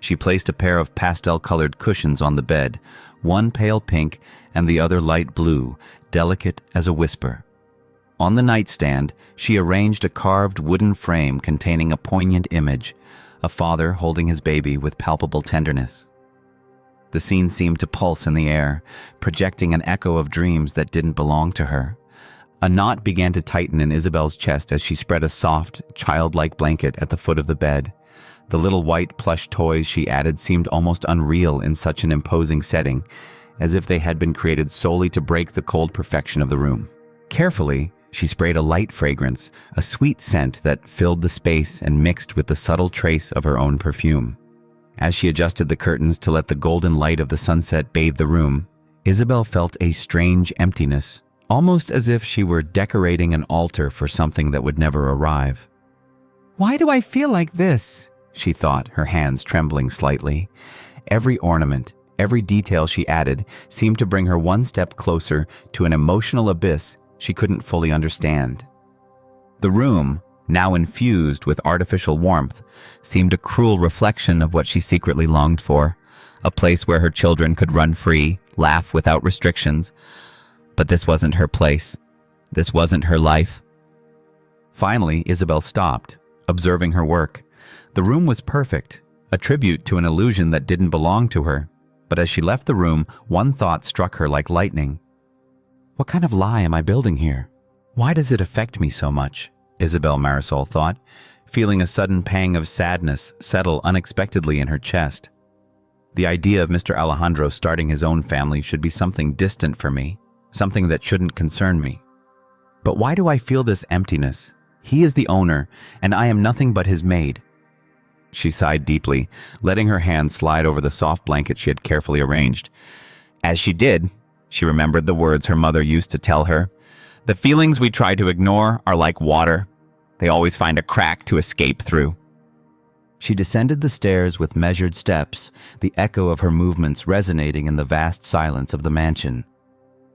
She placed a pair of pastel-colored cushions on the bed, one pale pink and the other light blue, delicate as a whisper. On the nightstand, she arranged a carved wooden frame containing a poignant image, a father holding his baby with palpable tenderness. The scene seemed to pulse in the air, projecting an echo of dreams that didn't belong to her. A knot began to tighten in Isabel's chest as she spread a soft, childlike blanket at the foot of the bed. The little white plush toys she added seemed almost unreal in such an imposing setting, as if they had been created solely to break the cold perfection of the room. Carefully, she sprayed a light fragrance, a sweet scent that filled the space and mixed with the subtle trace of her own perfume. As she adjusted the curtains to let the golden light of the sunset bathe the room, Isabel felt a strange emptiness, almost as if she were decorating an altar for something that would never arrive. Why do I feel like this? She thought, her hands trembling slightly. Every ornament, every detail she added seemed to bring her one step closer to an emotional abyss she couldn't fully understand. The room, now infused with artificial warmth, seemed a cruel reflection of what she secretly longed for, a place where her children could run free, laugh without restrictions. But this wasn't her place. This wasn't her life. Finally, Isabel stopped, observing her work. The room was perfect, a tribute to an illusion that didn't belong to her. But as she left the room, one thought struck her like lightning. What kind of lie am I building here? Why does it affect me so much? Isabel Marisol thought, feeling a sudden pang of sadness settle unexpectedly in her chest. The idea of Mr. Alejandro starting his own family should be something distant for me, something that shouldn't concern me. But why do I feel this emptiness? He is the owner, and I am nothing but his maid. She sighed deeply, letting her hand slide over the soft blanket she had carefully arranged. As she did, she remembered the words her mother used to tell her. The feelings we try to ignore are like water. They always find a crack to escape through. She descended the stairs with measured steps, the echo of her movements resonating in the vast silence of the mansion.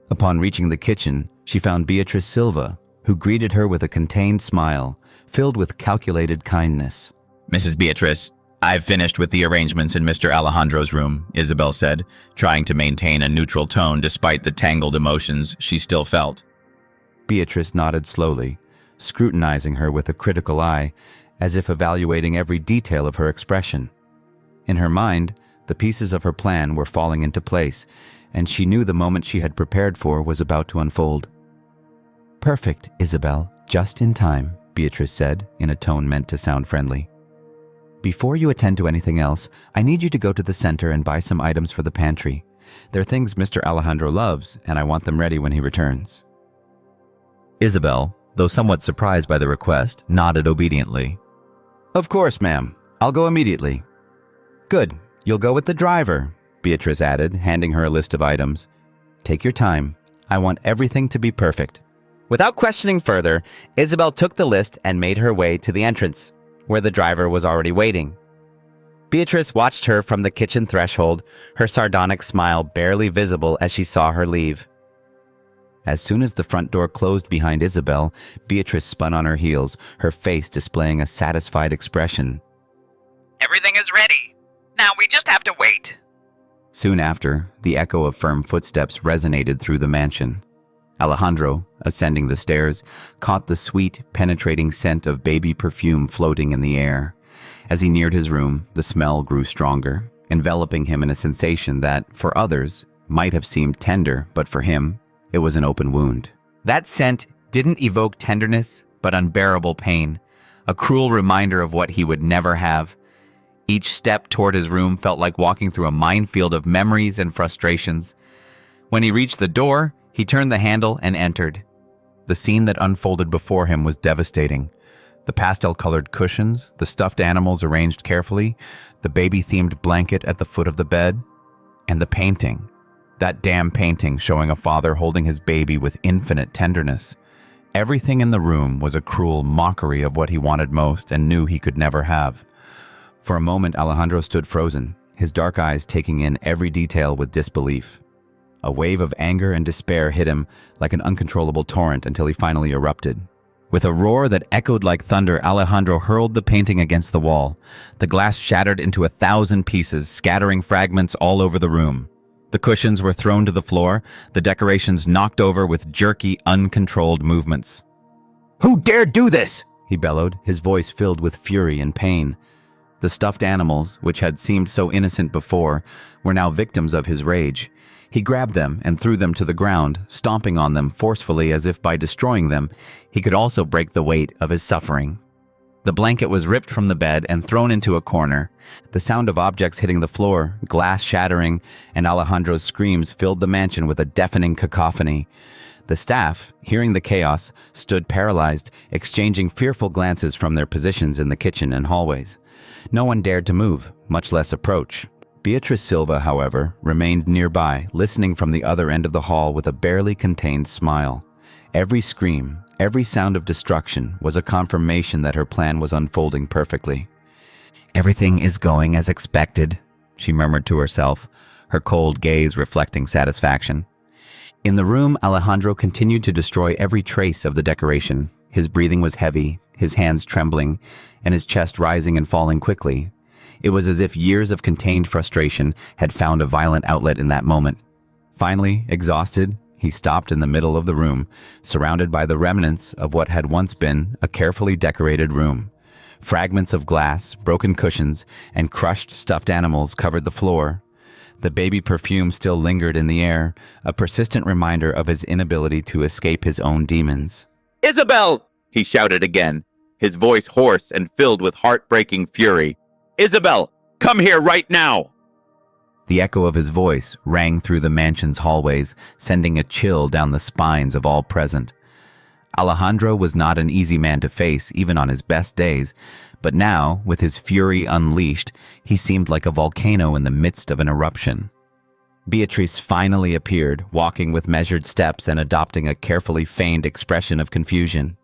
Upon reaching the kitchen, she found Beatriz Silva, who greeted her with a contained smile, filled with calculated kindness. Mrs. Beatrice, I've finished with the arrangements in Mr. Alejandro's room, Isabel said, trying to maintain a neutral tone despite the tangled emotions she still felt. Beatrice nodded slowly, scrutinizing her with a critical eye, as if evaluating every detail of her expression. In her mind, the pieces of her plan were falling into place, and she knew the moment she had prepared for was about to unfold. Perfect, Isabel, just in time, Beatrice said, in a tone meant to sound friendly. Before you attend to anything else, I need you to go to the center and buy some items for the pantry. They're things Mr. Alejandro loves, and I want them ready when he returns. Isabel, though somewhat surprised by the request, nodded obediently. Of course, ma'am. I'll go immediately. Good. You'll go with the driver, Beatrice added, handing her a list of items. Take your time. I want everything to be perfect. Without questioning further, Isabel took the list and made her way to the entrance, where the driver was already waiting. Beatrice watched her from the kitchen threshold, her sardonic smile barely visible as she saw her leave. As soon as the front door closed behind Isabel, Beatrice spun on her heels, her face displaying a satisfied expression. Everything is ready. Now we just have to wait. Soon after, the echo of firm footsteps resonated through the mansion. Alejandro, ascending the stairs, caught the sweet, penetrating scent of baby perfume floating in the air. As he neared his room, the smell grew stronger, enveloping him in a sensation that, for others, might have seemed tender, but for him, it was an open wound. That scent didn't evoke tenderness, but unbearable pain, a cruel reminder of what he would never have. Each step toward his room felt like walking through a minefield of memories and frustrations. When he reached the door, he turned the handle and entered. The scene that unfolded before him was devastating. The pastel-colored cushions, the stuffed animals arranged carefully, the baby-themed blanket at the foot of the bed, and the painting. That damn painting showing a father holding his baby with infinite tenderness. Everything in the room was a cruel mockery of what he wanted most and knew he could never have. For a moment, Alejandro stood frozen, his dark eyes taking in every detail with disbelief. A wave of anger and despair hit him like an uncontrollable torrent until he finally erupted. With a roar that echoed like thunder, Alejandro hurled the painting against the wall. The glass shattered into 1,000 pieces, scattering fragments all over the room. The cushions were thrown to the floor, the decorations knocked over with jerky, uncontrolled movements. "Who dared do this?" he bellowed, his voice filled with fury and pain. The stuffed animals, which had seemed so innocent before, were now victims of his rage. He grabbed them and threw them to the ground, stomping on them forcefully as if by destroying them, he could also break the weight of his suffering. The blanket was ripped from the bed and thrown into a corner. The sound of objects hitting the floor, glass shattering, and Alejandro's screams filled the mansion with a deafening cacophony. The staff, hearing the chaos, stood paralyzed, exchanging fearful glances from their positions in the kitchen and hallways. No one dared to move, much less approach. Beatriz Silva, however, remained nearby, listening from the other end of the hall with a barely contained smile. Every scream, every sound of destruction was a confirmation that her plan was unfolding perfectly. "Everything is going as expected," she murmured to herself, her cold gaze reflecting satisfaction. In the room, Alejandro continued to destroy every trace of the decoration. His breathing was heavy, his hands trembling, and his chest rising and falling quickly. It was as if years of contained frustration had found a violent outlet in that moment. Finally, exhausted, he stopped in the middle of the room, surrounded by the remnants of what had once been a carefully decorated room. Fragments of glass, broken cushions, and crushed stuffed animals covered the floor. The baby perfume still lingered in the air, a persistent reminder of his inability to escape his own demons. "Isabel!" he shouted again, his voice hoarse and filled with heartbreaking fury. "Isabel, come here right now!" The echo of his voice rang through the mansion's hallways, sending a chill down the spines of all present. Alejandro was not an easy man to face, even on his best days, but now, with his fury unleashed, he seemed like a volcano in the midst of an eruption. Beatrice finally appeared, walking with measured steps and adopting a carefully feigned expression of confusion.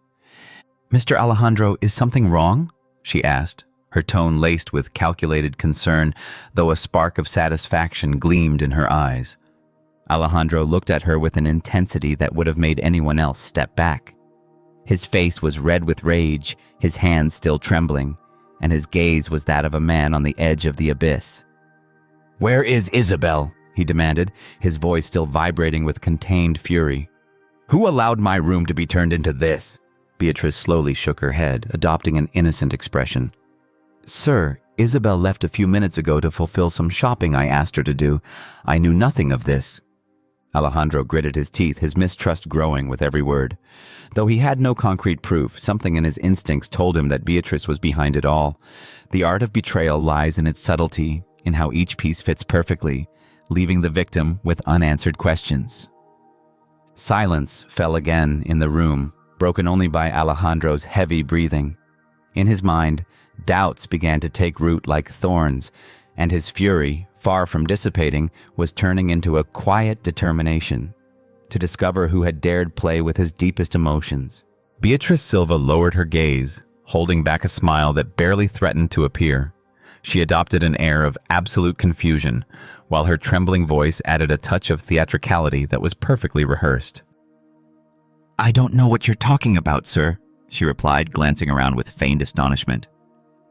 "Mr. Alejandro, is something wrong?" she asked, her tone laced with calculated concern, though a spark of satisfaction gleamed in her eyes. Alejandro looked at her with an intensity that would have made anyone else step back. His face was red with rage, his hands still trembling, and his gaze was that of a man on the edge of the abyss. "Where is Isabel?" he demanded, his voice still vibrating with contained fury. "Who allowed my room to be turned into this?" Beatrice slowly shook her head, adopting an innocent expression. "Sir, Isabel left a few minutes ago to fulfill some shopping I asked her to do. I knew nothing of this." Alejandro gritted his teeth, his mistrust growing with every word. Though he had no concrete proof, something in his instincts told him that Beatrice was behind it all. The art of betrayal lies in its subtlety, in how each piece fits perfectly, leaving the victim with unanswered questions. Silence fell again in the room, broken only by Alejandro's heavy breathing. In his mind, doubts began to take root like thorns, and his fury, far from dissipating, was turning into a quiet determination to discover who had dared play with his deepest emotions. Beatriz Silva lowered her gaze, holding back a smile that barely threatened to appear. She adopted an air of absolute confusion, while her trembling voice added a touch of theatricality that was perfectly rehearsed. I don't know what you're talking about, sir, she replied, glancing around with feigned astonishment.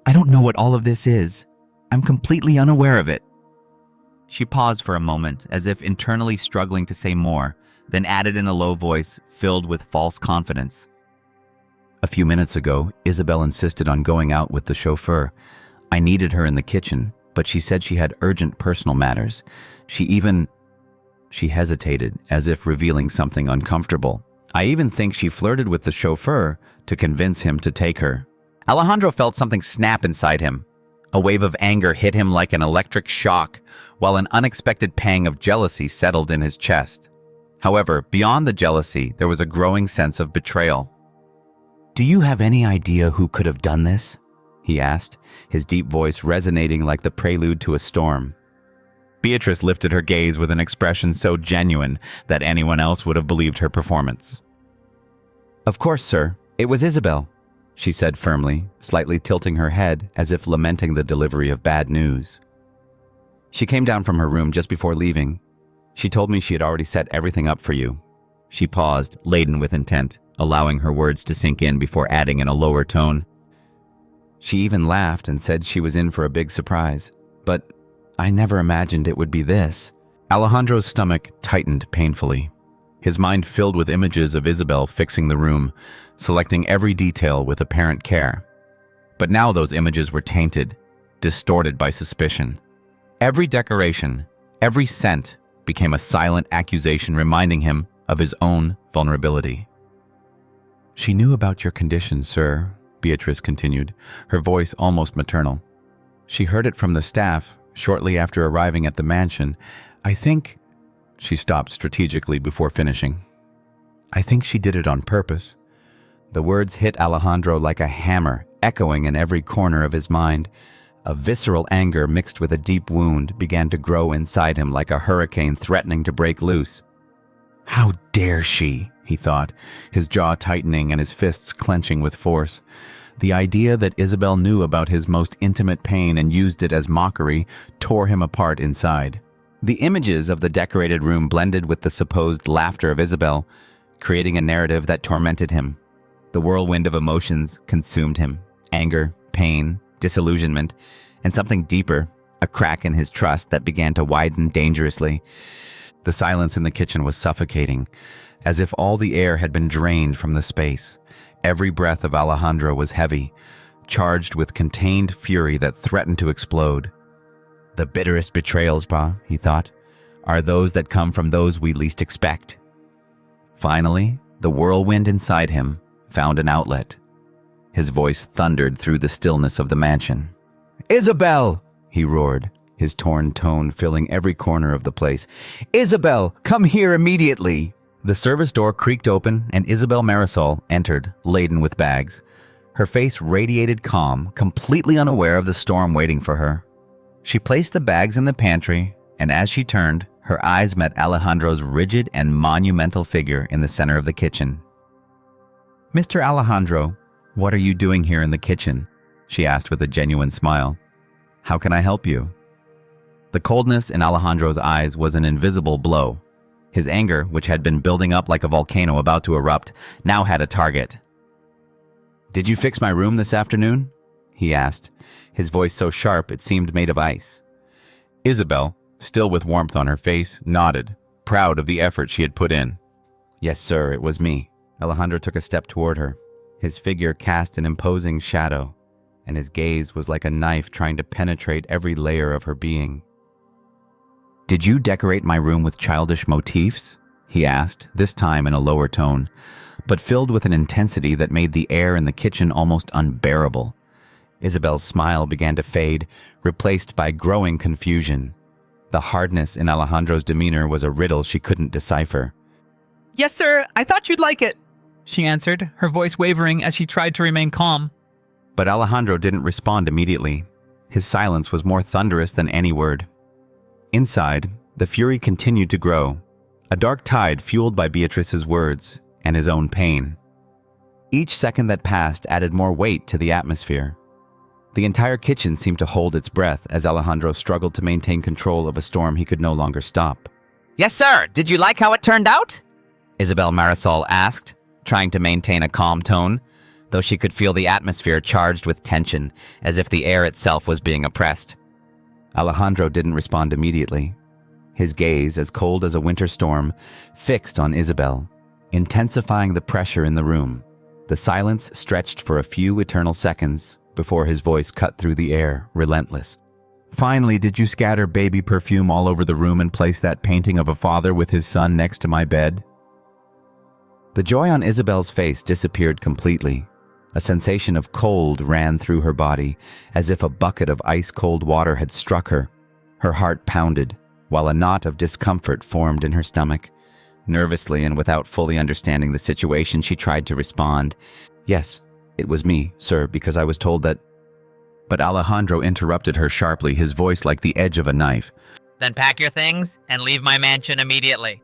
I don't know what all of this is. I'm completely unaware of it. She paused for a moment, as if internally struggling to say more, then added in a low voice filled with false confidence. A few minutes ago, Isabel insisted on going out with the chauffeur. I needed her in the kitchen, but she said she had urgent personal matters. She hesitated, as if revealing something uncomfortable. I even think she flirted with the chauffeur to convince him to take her. Alejandro felt something snap inside him. A wave of anger hit him like an electric shock, while an unexpected pang of jealousy settled in his chest. However, beyond the jealousy, there was a growing sense of betrayal. Do you have any idea who could have done this? He asked, his deep voice resonating like the prelude to a storm. Beatrice lifted her gaze with an expression so genuine that anyone else would have believed her performance. Of course, sir. It was Isabel, she said firmly, slightly tilting her head as if lamenting the delivery of bad news. She came down from her room just before leaving. She told me she had already set everything up for you. She paused, laden with intent, allowing her words to sink in before adding in a lower tone. She even laughed and said she was in for a big surprise. But I never imagined it would be this. Alejandro's stomach tightened painfully. His mind filled with images of Isabel fixing the room, selecting every detail with apparent care. But now those images were tainted, distorted by suspicion. Every decoration, every scent became a silent accusation reminding him of his own vulnerability. She knew about your condition, sir, Beatrice continued, her voice almost maternal. She heard it from the staff shortly after arriving at the mansion. I think... She stopped strategically before finishing. I think she did it on purpose. The words hit Alejandro like a hammer, echoing in every corner of his mind. A visceral anger mixed with a deep wound began to grow inside him like a hurricane threatening to break loose. How dare she, he thought, his jaw tightening and his fists clenching with force. The idea that Isabel knew about his most intimate pain and used it as mockery tore him apart inside. The images of the decorated room blended with the supposed laughter of Isabel, creating a narrative that tormented him. The whirlwind of emotions consumed him. Anger, pain, disillusionment, and something deeper, a crack in his trust that began to widen dangerously. The silence in the kitchen was suffocating, as if all the air had been drained from the space. Every breath of Alejandro was heavy, charged with contained fury that threatened to explode. The bitterest betrayals, Pa, he thought, are those that come from those we least expect. Finally, the whirlwind inside him found an outlet. His voice thundered through the stillness of the mansion. Isabel! He roared, his torn tone filling every corner of the place. Isabel, come here immediately! The service door creaked open and Isabel Marisol entered, laden with bags. Her face radiated calm, completely unaware of the storm waiting for her. She placed the bags in the pantry, and as she turned, her eyes met Alejandro's rigid and monumental figure in the center of the kitchen. Mr. Alejandro, what are you doing here in the kitchen? She asked with a genuine smile. How can I help you? The coldness in Alejandro's eyes was an invisible blow. His anger, which had been building up like a volcano about to erupt, now had a target. Did you fix my room this afternoon? He asked, his voice so sharp it seemed made of ice. Isabel, still with warmth on her face, nodded, proud of the effort she had put in. Yes, sir, it was me. Alejandro took a step toward her. His figure cast an imposing shadow, and his gaze was like a knife trying to penetrate every layer of her being. "Did you decorate my room with childish motifs?" he asked, this time in a lower tone, but filled with an intensity that made the air in the kitchen almost unbearable. Isabel's smile began to fade, replaced by growing confusion. The hardness in Alejandro's demeanor was a riddle she couldn't decipher. "Yes, sir, I thought you'd like it," she answered, her voice wavering as she tried to remain calm. But Alejandro didn't respond immediately. His silence was more thunderous than any word. Inside, the fury continued to grow, a dark tide fueled by Beatrice's words and his own pain. Each second that passed added more weight to the atmosphere. The entire kitchen seemed to hold its breath as Alejandro struggled to maintain control of a storm he could no longer stop. Yes, sir. Did you like how it turned out? Isabel Marisol asked, trying to maintain a calm tone, though she could feel the atmosphere charged with tension, as if the air itself was being oppressed. Alejandro didn't respond immediately. His gaze, as cold as a winter storm, fixed on Isabel, intensifying the pressure in the room. The silence stretched for a few eternal seconds before his voice cut through the air, relentless. "Finally, did you scatter baby perfume all over the room and place that painting of a father with his son next to my bed?" The joy on Isabel's face disappeared completely. A sensation of cold ran through her body, as if a bucket of ice-cold water had struck her. Her heart pounded, while a knot of discomfort formed in her stomach. Nervously and without fully understanding the situation, she tried to respond. "Yes, it was me, sir, because I was told that—" But Alejandro interrupted her sharply, his voice like the edge of a knife. "Then pack your things and leave my mansion immediately."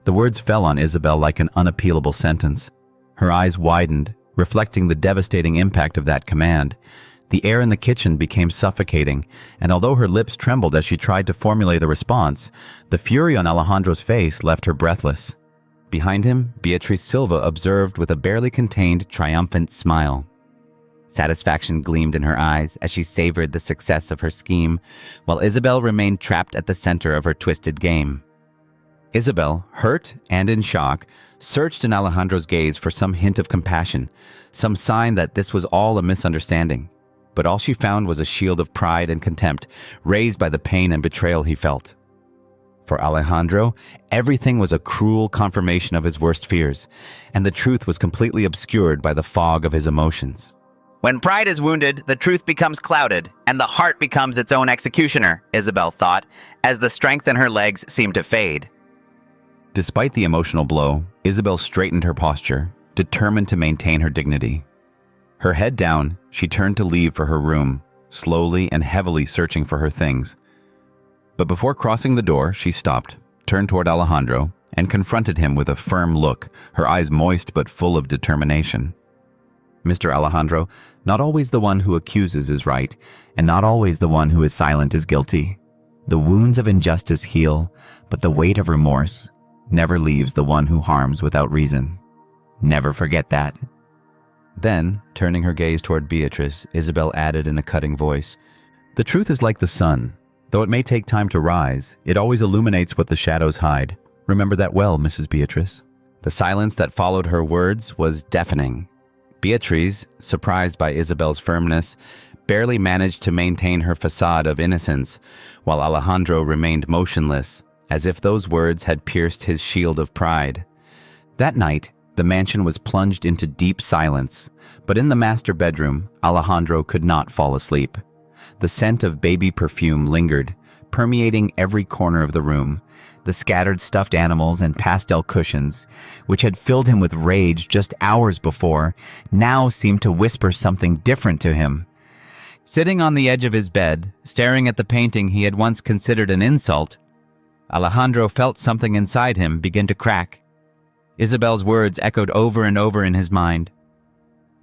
The words fell on Isabel like an unappealable sentence. Her eyes widened, reflecting the devastating impact of that command. The air in the kitchen became suffocating, and although her lips trembled as she tried to formulate a response, the fury on Alejandro's face left her breathless. Behind him, Beatriz Silva observed with a barely contained, triumphant smile. Satisfaction gleamed in her eyes as she savored the success of her scheme, while Isabel remained trapped at the center of her twisted game. Isabel, hurt and in shock, searched in Alejandro's gaze for some hint of compassion, some sign that this was all a misunderstanding. But all she found was a shield of pride and contempt, raised by the pain and betrayal he felt. For Alejandro, everything was a cruel confirmation of his worst fears, and the truth was completely obscured by the fog of his emotions. When pride is wounded, the truth becomes clouded, and the heart becomes its own executioner, Isabel thought, as the strength in her legs seemed to fade. Despite the emotional blow, Isabel straightened her posture, determined to maintain her dignity. Her head down, she turned to leave for her room, slowly and heavily searching for her things. But before crossing the door, she stopped, turned toward Alejandro, and confronted him with a firm look, her eyes moist but full of determination. "Mr. Alejandro, not always the one who accuses is right, and not always the one who is silent is guilty. The wounds of injustice heal, but the weight of remorse never leaves the one who harms without reason. Never forget that." Then, turning her gaze toward Beatrice, Isabel added in a cutting voice, "The truth is like the sun. Though it may take time to rise, it always illuminates what the shadows hide. Remember that well, Mrs. Beatrice." The silence that followed her words was deafening. Beatrice, surprised by Isabel's firmness, barely managed to maintain her facade of innocence, while Alejandro remained motionless, as if those words had pierced his shield of pride. That night, the mansion was plunged into deep silence, but in the master bedroom, Alejandro could not fall asleep. The scent of baby perfume lingered, permeating every corner of the room. The scattered stuffed animals and pastel cushions, which had filled him with rage just hours before, now seemed to whisper something different to him. Sitting on the edge of his bed, staring at the painting he had once considered an insult, Alejandro felt something inside him begin to crack. Isabel's words echoed over and over in his mind.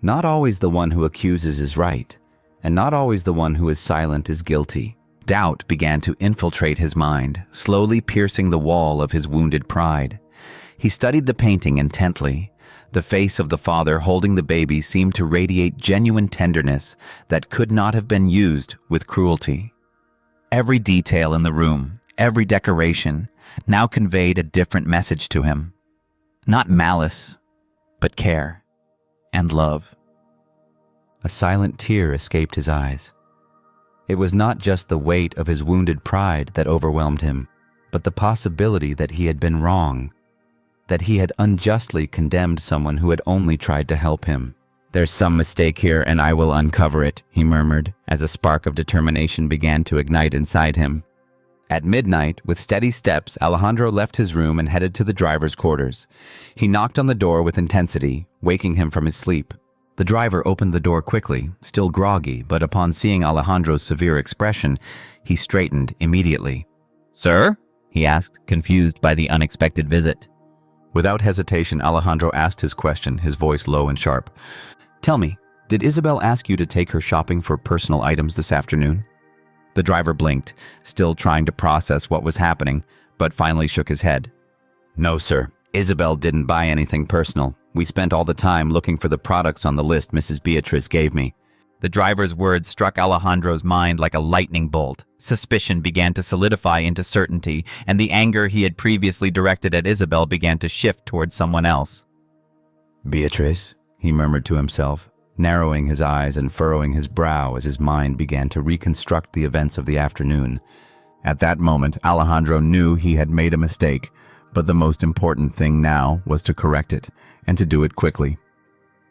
"Not always the one who accuses is right, and not always the one who is silent is guilty." Doubt began to infiltrate his mind, slowly piercing the wall of his wounded pride. He studied the painting intently. The face of the father holding the baby seemed to radiate genuine tenderness that could not have been used with cruelty. Every detail in the room, every decoration, now conveyed a different message to him. Not malice, but care and love. A silent tear escaped his eyes. It was not just the weight of his wounded pride that overwhelmed him. but the possibility that he had been wrong, that he had unjustly condemned someone who had only tried to help him. "There's some mistake here, and I will uncover it," he murmured, as a spark of determination began to ignite inside him. At midnight, with steady steps, Alejandro left his room and headed to the driver's quarters. He knocked on the door with intensity, waking him from his sleep. The driver opened the door quickly, still groggy, but upon seeing Alejandro's severe expression, he straightened immediately. "Sir?" he asked, confused by the unexpected visit. Without hesitation, Alejandro asked his question, his voice low and sharp. "Tell me, did Isabel ask you to take her shopping for personal items this afternoon?" The driver blinked, still trying to process what was happening, but finally shook his head. "No, sir. Isabel didn't buy anything personal. We spent all the time looking for the products on the list Mrs. Beatriz gave me." The driver's words struck Alejandro's mind like a lightning bolt. Suspicion began to solidify into certainty, and the anger he had previously directed at Isabel began to shift towards someone else. "Beatriz," he murmured to himself, narrowing his eyes and furrowing his brow as his mind began to reconstruct the events of the afternoon. At that moment, Alejandro knew he had made a mistake, but the most important thing now was to correct it, and to do it quickly.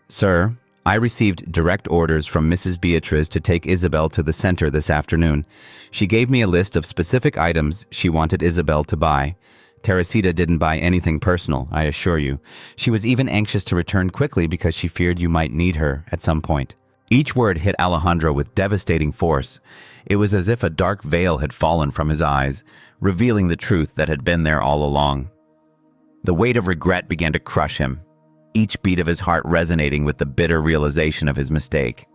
"Sir, I received direct orders from Mrs. Beatriz to take Isabel to the center this afternoon. She gave me a list of specific items she wanted Isabel to buy. Teresita didn't buy anything personal, I assure you. She was even anxious to return quickly because she feared you might need her at some point." Each word hit Alejandro with devastating force. It was as if a dark veil had fallen from his eyes, revealing the truth that had been there all along. The weight of regret began to crush him, each beat of his heart resonating with the bitter realization of his mistake.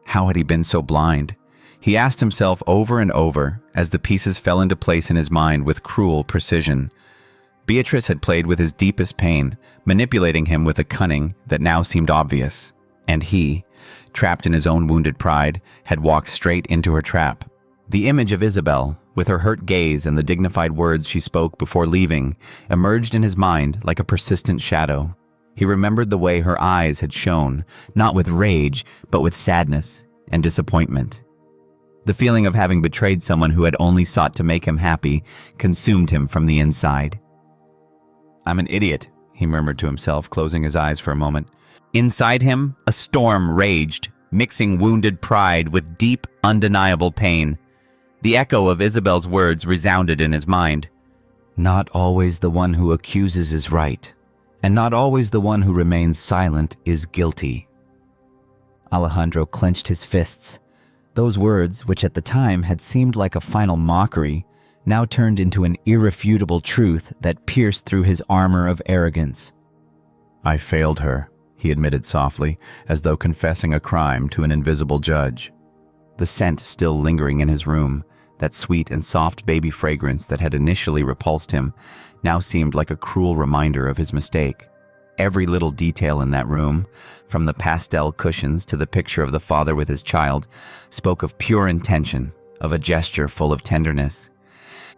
How had he been so blind? He asked himself over and over as the pieces fell into place in his mind with cruel precision. Beatrice had played with his deepest pain, manipulating him with a cunning that now seemed obvious. And he, trapped in his own wounded pride, had walked straight into her trap. The image of Isabel, with her hurt gaze and the dignified words she spoke before leaving, emerged in his mind like a persistent shadow. He remembered the way her eyes had shone, not with rage, but with sadness and disappointment. The feeling of having betrayed someone who had only sought to make him happy consumed him from the inside. "I'm an idiot," he murmured to himself, closing his eyes for a moment. Inside him, a storm raged, mixing wounded pride with deep, undeniable pain. The echo of Isabel's words resounded in his mind. "Not always the one who accuses is right, and not always the one who remains silent is guilty." Alejandro clenched his fists. Those words, which at the time had seemed like a final mockery, now turned into an irrefutable truth that pierced through his armor of arrogance. "I failed her," he admitted softly, as though confessing a crime to an invisible judge. The scent still lingering in his room, that sweet and soft baby fragrance that had initially repulsed him, now seemed like a cruel reminder of his mistake. Every little detail in that room, from the pastel cushions to the picture of the father with his child, spoke of pure intention, of a gesture full of tenderness.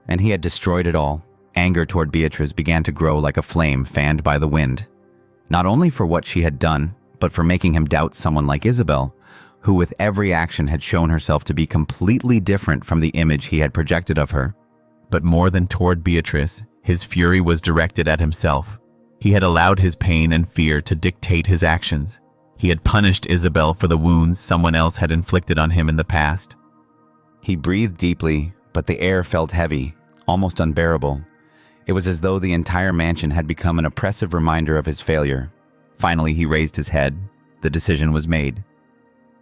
And he had destroyed it all. Anger toward Beatriz began to grow like a flame fanned by the wind. Not only for what she had done, but for making him doubt someone like Isabel, who with every action had shown herself to be completely different from the image he had projected of her. But more than toward Beatriz, his fury was directed at himself. He had allowed his pain and fear to dictate his actions. He had punished Isabel for the wounds someone else had inflicted on him in the past. He breathed deeply, but the air felt heavy, almost unbearable. It was as though the entire mansion had become an oppressive reminder of his failure. Finally, he raised his head. The decision was made.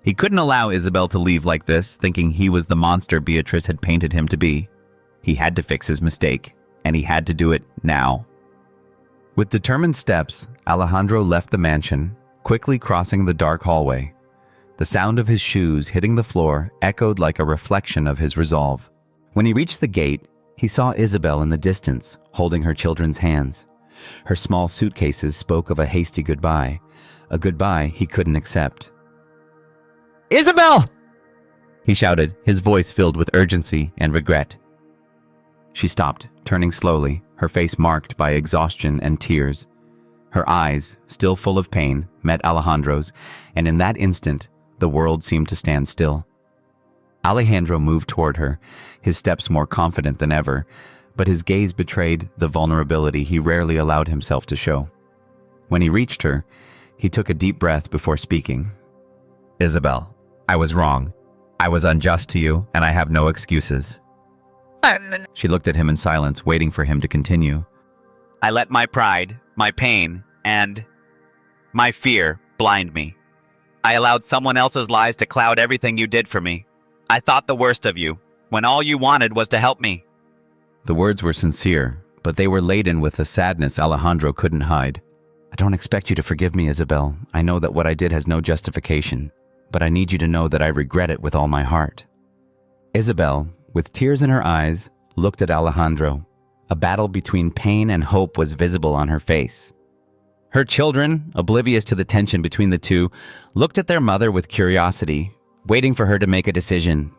He couldn't allow Isabel to leave like this, thinking he was the monster Beatrice had painted him to be. He had to fix his mistake, and he had to do it now. With determined steps, Alejandro left the mansion, quickly crossing the dark hallway. The sound of his shoes hitting the floor echoed like a reflection of his resolve. When he reached the gate, he saw Isabel in the distance, holding her children's hands. Her small suitcases spoke of a hasty goodbye, a goodbye he couldn't accept. "Isabel!" he shouted, his voice filled with urgency and regret. She stopped, turning slowly, her face marked by exhaustion and tears. Her eyes, still full of pain, met Alejandro's, and in that instant, the world seemed to stand still. Alejandro moved toward her, his steps more confident than ever, but his gaze betrayed the vulnerability he rarely allowed himself to show. When he reached her, he took a deep breath before speaking. Isabel, I was wrong. I was unjust to you, and I have no excuses. She looked at him in silence, waiting for him to continue. I let my pride, my pain, and my fear blind me. I allowed someone else's lies to cloud everything you did for me. I thought the worst of you, when all you wanted was to help me. The words were sincere, but they were laden with a sadness Alejandro couldn't hide. I don't expect you to forgive me, Isabel. I know that what I did has no justification, but I need you to know that I regret it with all my heart. Isabel, with tears in her eyes, looked at Alejandro. A battle between pain and hope was visible on her face. Her children, oblivious to the tension between the two, looked at their mother with curiosity, waiting for her to make a decision.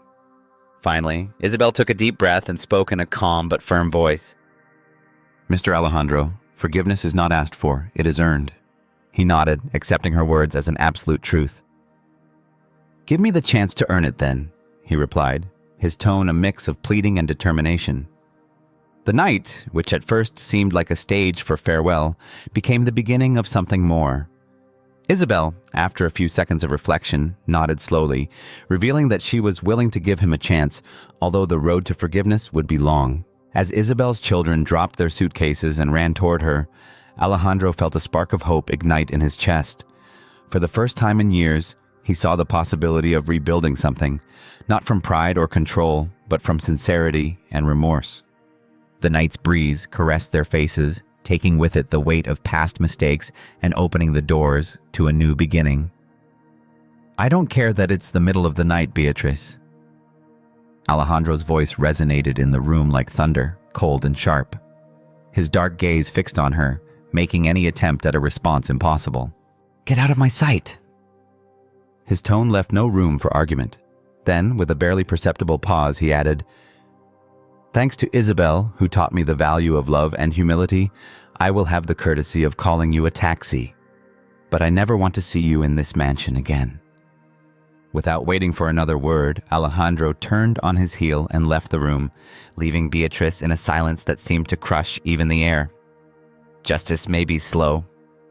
Finally, Isabel took a deep breath and spoke in a calm but firm voice. Mr. Alejandro, forgiveness is not asked for, it is earned. He nodded, accepting her words as an absolute truth. Give me the chance to earn it then, he replied, his tone a mix of pleading and determination. The night, which at first seemed like a stage for farewell, became the beginning of something more. Isabel, after a few seconds of reflection, nodded slowly, revealing that she was willing to give him a chance, although the road to forgiveness would be long. As Isabel's children dropped their suitcases and ran toward her, Alejandro felt a spark of hope ignite in his chest. For the first time in years, he saw the possibility of rebuilding something, not from pride or control, but from sincerity and remorse. The night's breeze caressed their faces, taking with it the weight of past mistakes and opening the doors to a new beginning. I don't care that it's the middle of the night, Beatriz. Alejandro's voice resonated in the room like thunder, cold and sharp. His dark gaze fixed on her, making any attempt at a response impossible. Get out of my sight! His tone left no room for argument. Then, with a barely perceptible pause, he added, Thanks to Isabel, who taught me the value of love and humility, I will have the courtesy of calling you a taxi. But I never want to see you in this mansion again. Without waiting for another word, Alejandro turned on his heel and left the room, leaving Beatriz in a silence that seemed to crush even the air. Justice may be slow,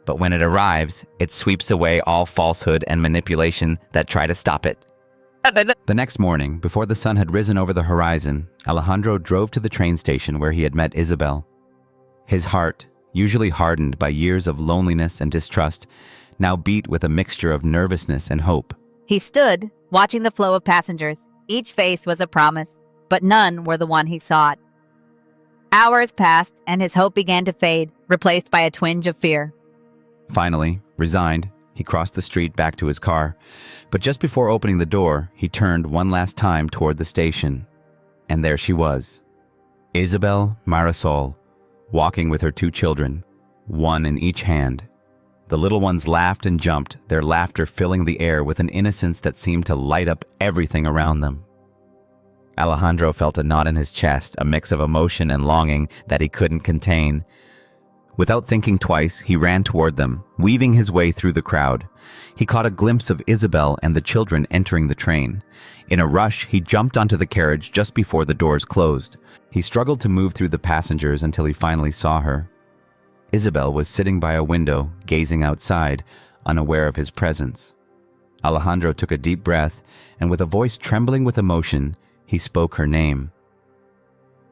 but when it arrives, it sweeps away all falsehood and manipulation that try to stop it. The next morning, before the sun had risen over the horizon, Alejandro drove to the train station where he had met Isabel. His heart, usually hardened by years of loneliness and distrust, now beat with a mixture of nervousness and hope. He stood, watching the flow of passengers. Each face was a promise, but none were the one he sought. Hours passed, and his hope began to fade, replaced by a twinge of fear. Finally, resigned, he crossed the street back to his car, but just before opening the door, he turned one last time toward the station. And there she was, Isabel Marisol, walking with her two children, one in each hand. The little ones laughed and jumped, their laughter filling the air with an innocence that seemed to light up everything around them. Alejandro felt a knot in his chest, a mix of emotion and longing that he couldn't contain. Without thinking twice, he ran toward them, weaving his way through the crowd. He caught a glimpse of Isabel and the children entering the train. In a rush, he jumped onto the carriage just before the doors closed. He struggled to move through the passengers until he finally saw her. Isabel was sitting by a window, gazing outside, unaware of his presence. Alejandro took a deep breath, and with a voice trembling with emotion, he spoke her name.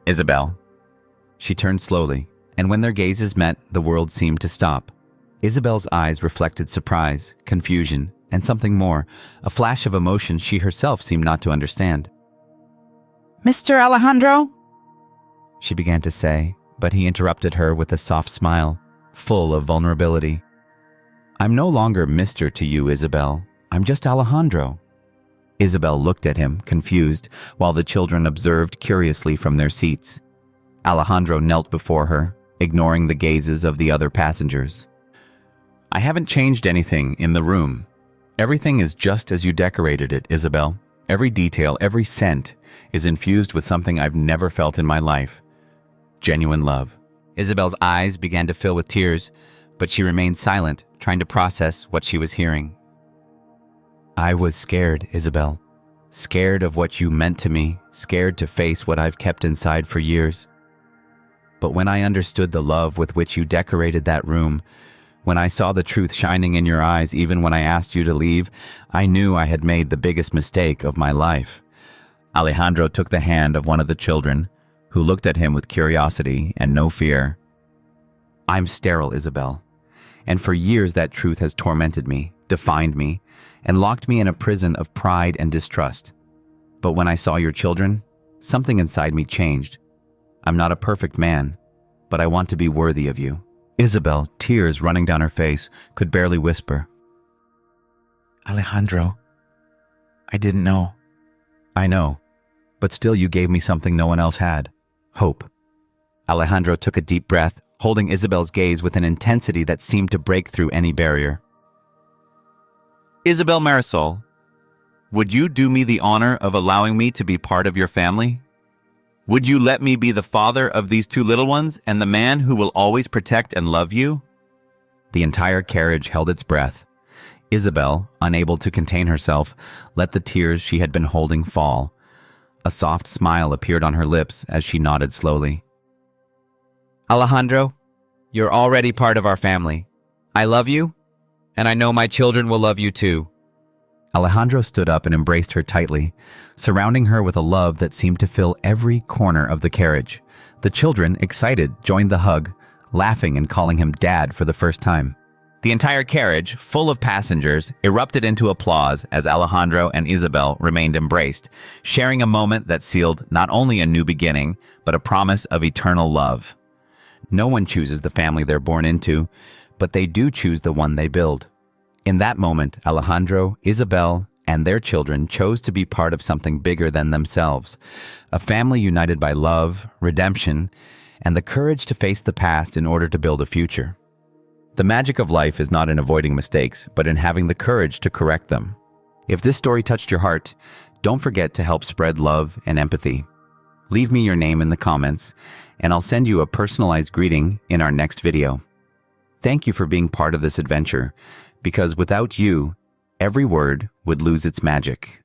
Isabel. She turned slowly, and when their gazes met, the world seemed to stop. Isabel's eyes reflected surprise, confusion, and something more, a flash of emotion she herself seemed not to understand. Mr. Alejandro? She began to say, but he interrupted her with a soft smile, full of vulnerability. I'm no longer Mr. to you, Isabel. I'm just Alejandro. Isabel looked at him, confused, while the children observed curiously from their seats. Alejandro knelt before her, ignoring the gazes of the other passengers. I haven't changed anything in the room. Everything is just as you decorated it, Isabel. Every detail, every scent is infused with something I've never felt in my life. Genuine love. Isabel's eyes began to fill with tears, but she remained silent, trying to process what she was hearing. I was scared, Isabel. Scared of what you meant to me, scared to face what I've kept inside for years. But when I understood the love with which you decorated that room, when I saw the truth shining in your eyes even when I asked you to leave, I knew I had made the biggest mistake of my life. Alejandro took the hand of one of the children, who looked at him with curiosity and no fear. I'm sterile, Isabel. And for years that truth has tormented me, defined me, and locked me in a prison of pride and distrust. But when I saw your children, something inside me changed. I'm not a perfect man, but I want to be worthy of you. Isabel, tears running down her face, could barely whisper. Alejandro, I didn't know. I know, but still you gave me something no one else had. Hope. Alejandro took a deep breath, holding Isabel's gaze with an intensity that seemed to break through any barrier. Isabel Marisol, would you do me the honor of allowing me to be part of your family? Would you let me be the father of these two little ones and the man who will always protect and love you? The entire carriage held its breath. Isabel, unable to contain herself, let the tears she had been holding fall. A soft smile appeared on her lips as she nodded slowly. Alejandro, you're already part of our family. I love you, and I know my children will love you too. Alejandro stood up and embraced her tightly, surrounding her with a love that seemed to fill every corner of the carriage. The children, excited, joined the hug, laughing and calling him Dad for the first time. The entire carriage, full of passengers, erupted into applause as Alejandro and Isabel remained embraced, sharing a moment that sealed not only a new beginning, but a promise of eternal love. No one chooses the family they're born into, but they do choose the one they build. In that moment, Alejandro, Isabel, and their children chose to be part of something bigger than themselves, a family united by love, redemption, and the courage to face the past in order to build a future. The magic of life is not in avoiding mistakes, but in having the courage to correct them. If this story touched your heart, don't forget to help spread love and empathy. Leave me your name in the comments, and I'll send you a personalized greeting in our next video. Thank you for being part of this adventure, because without you, every word would lose its magic.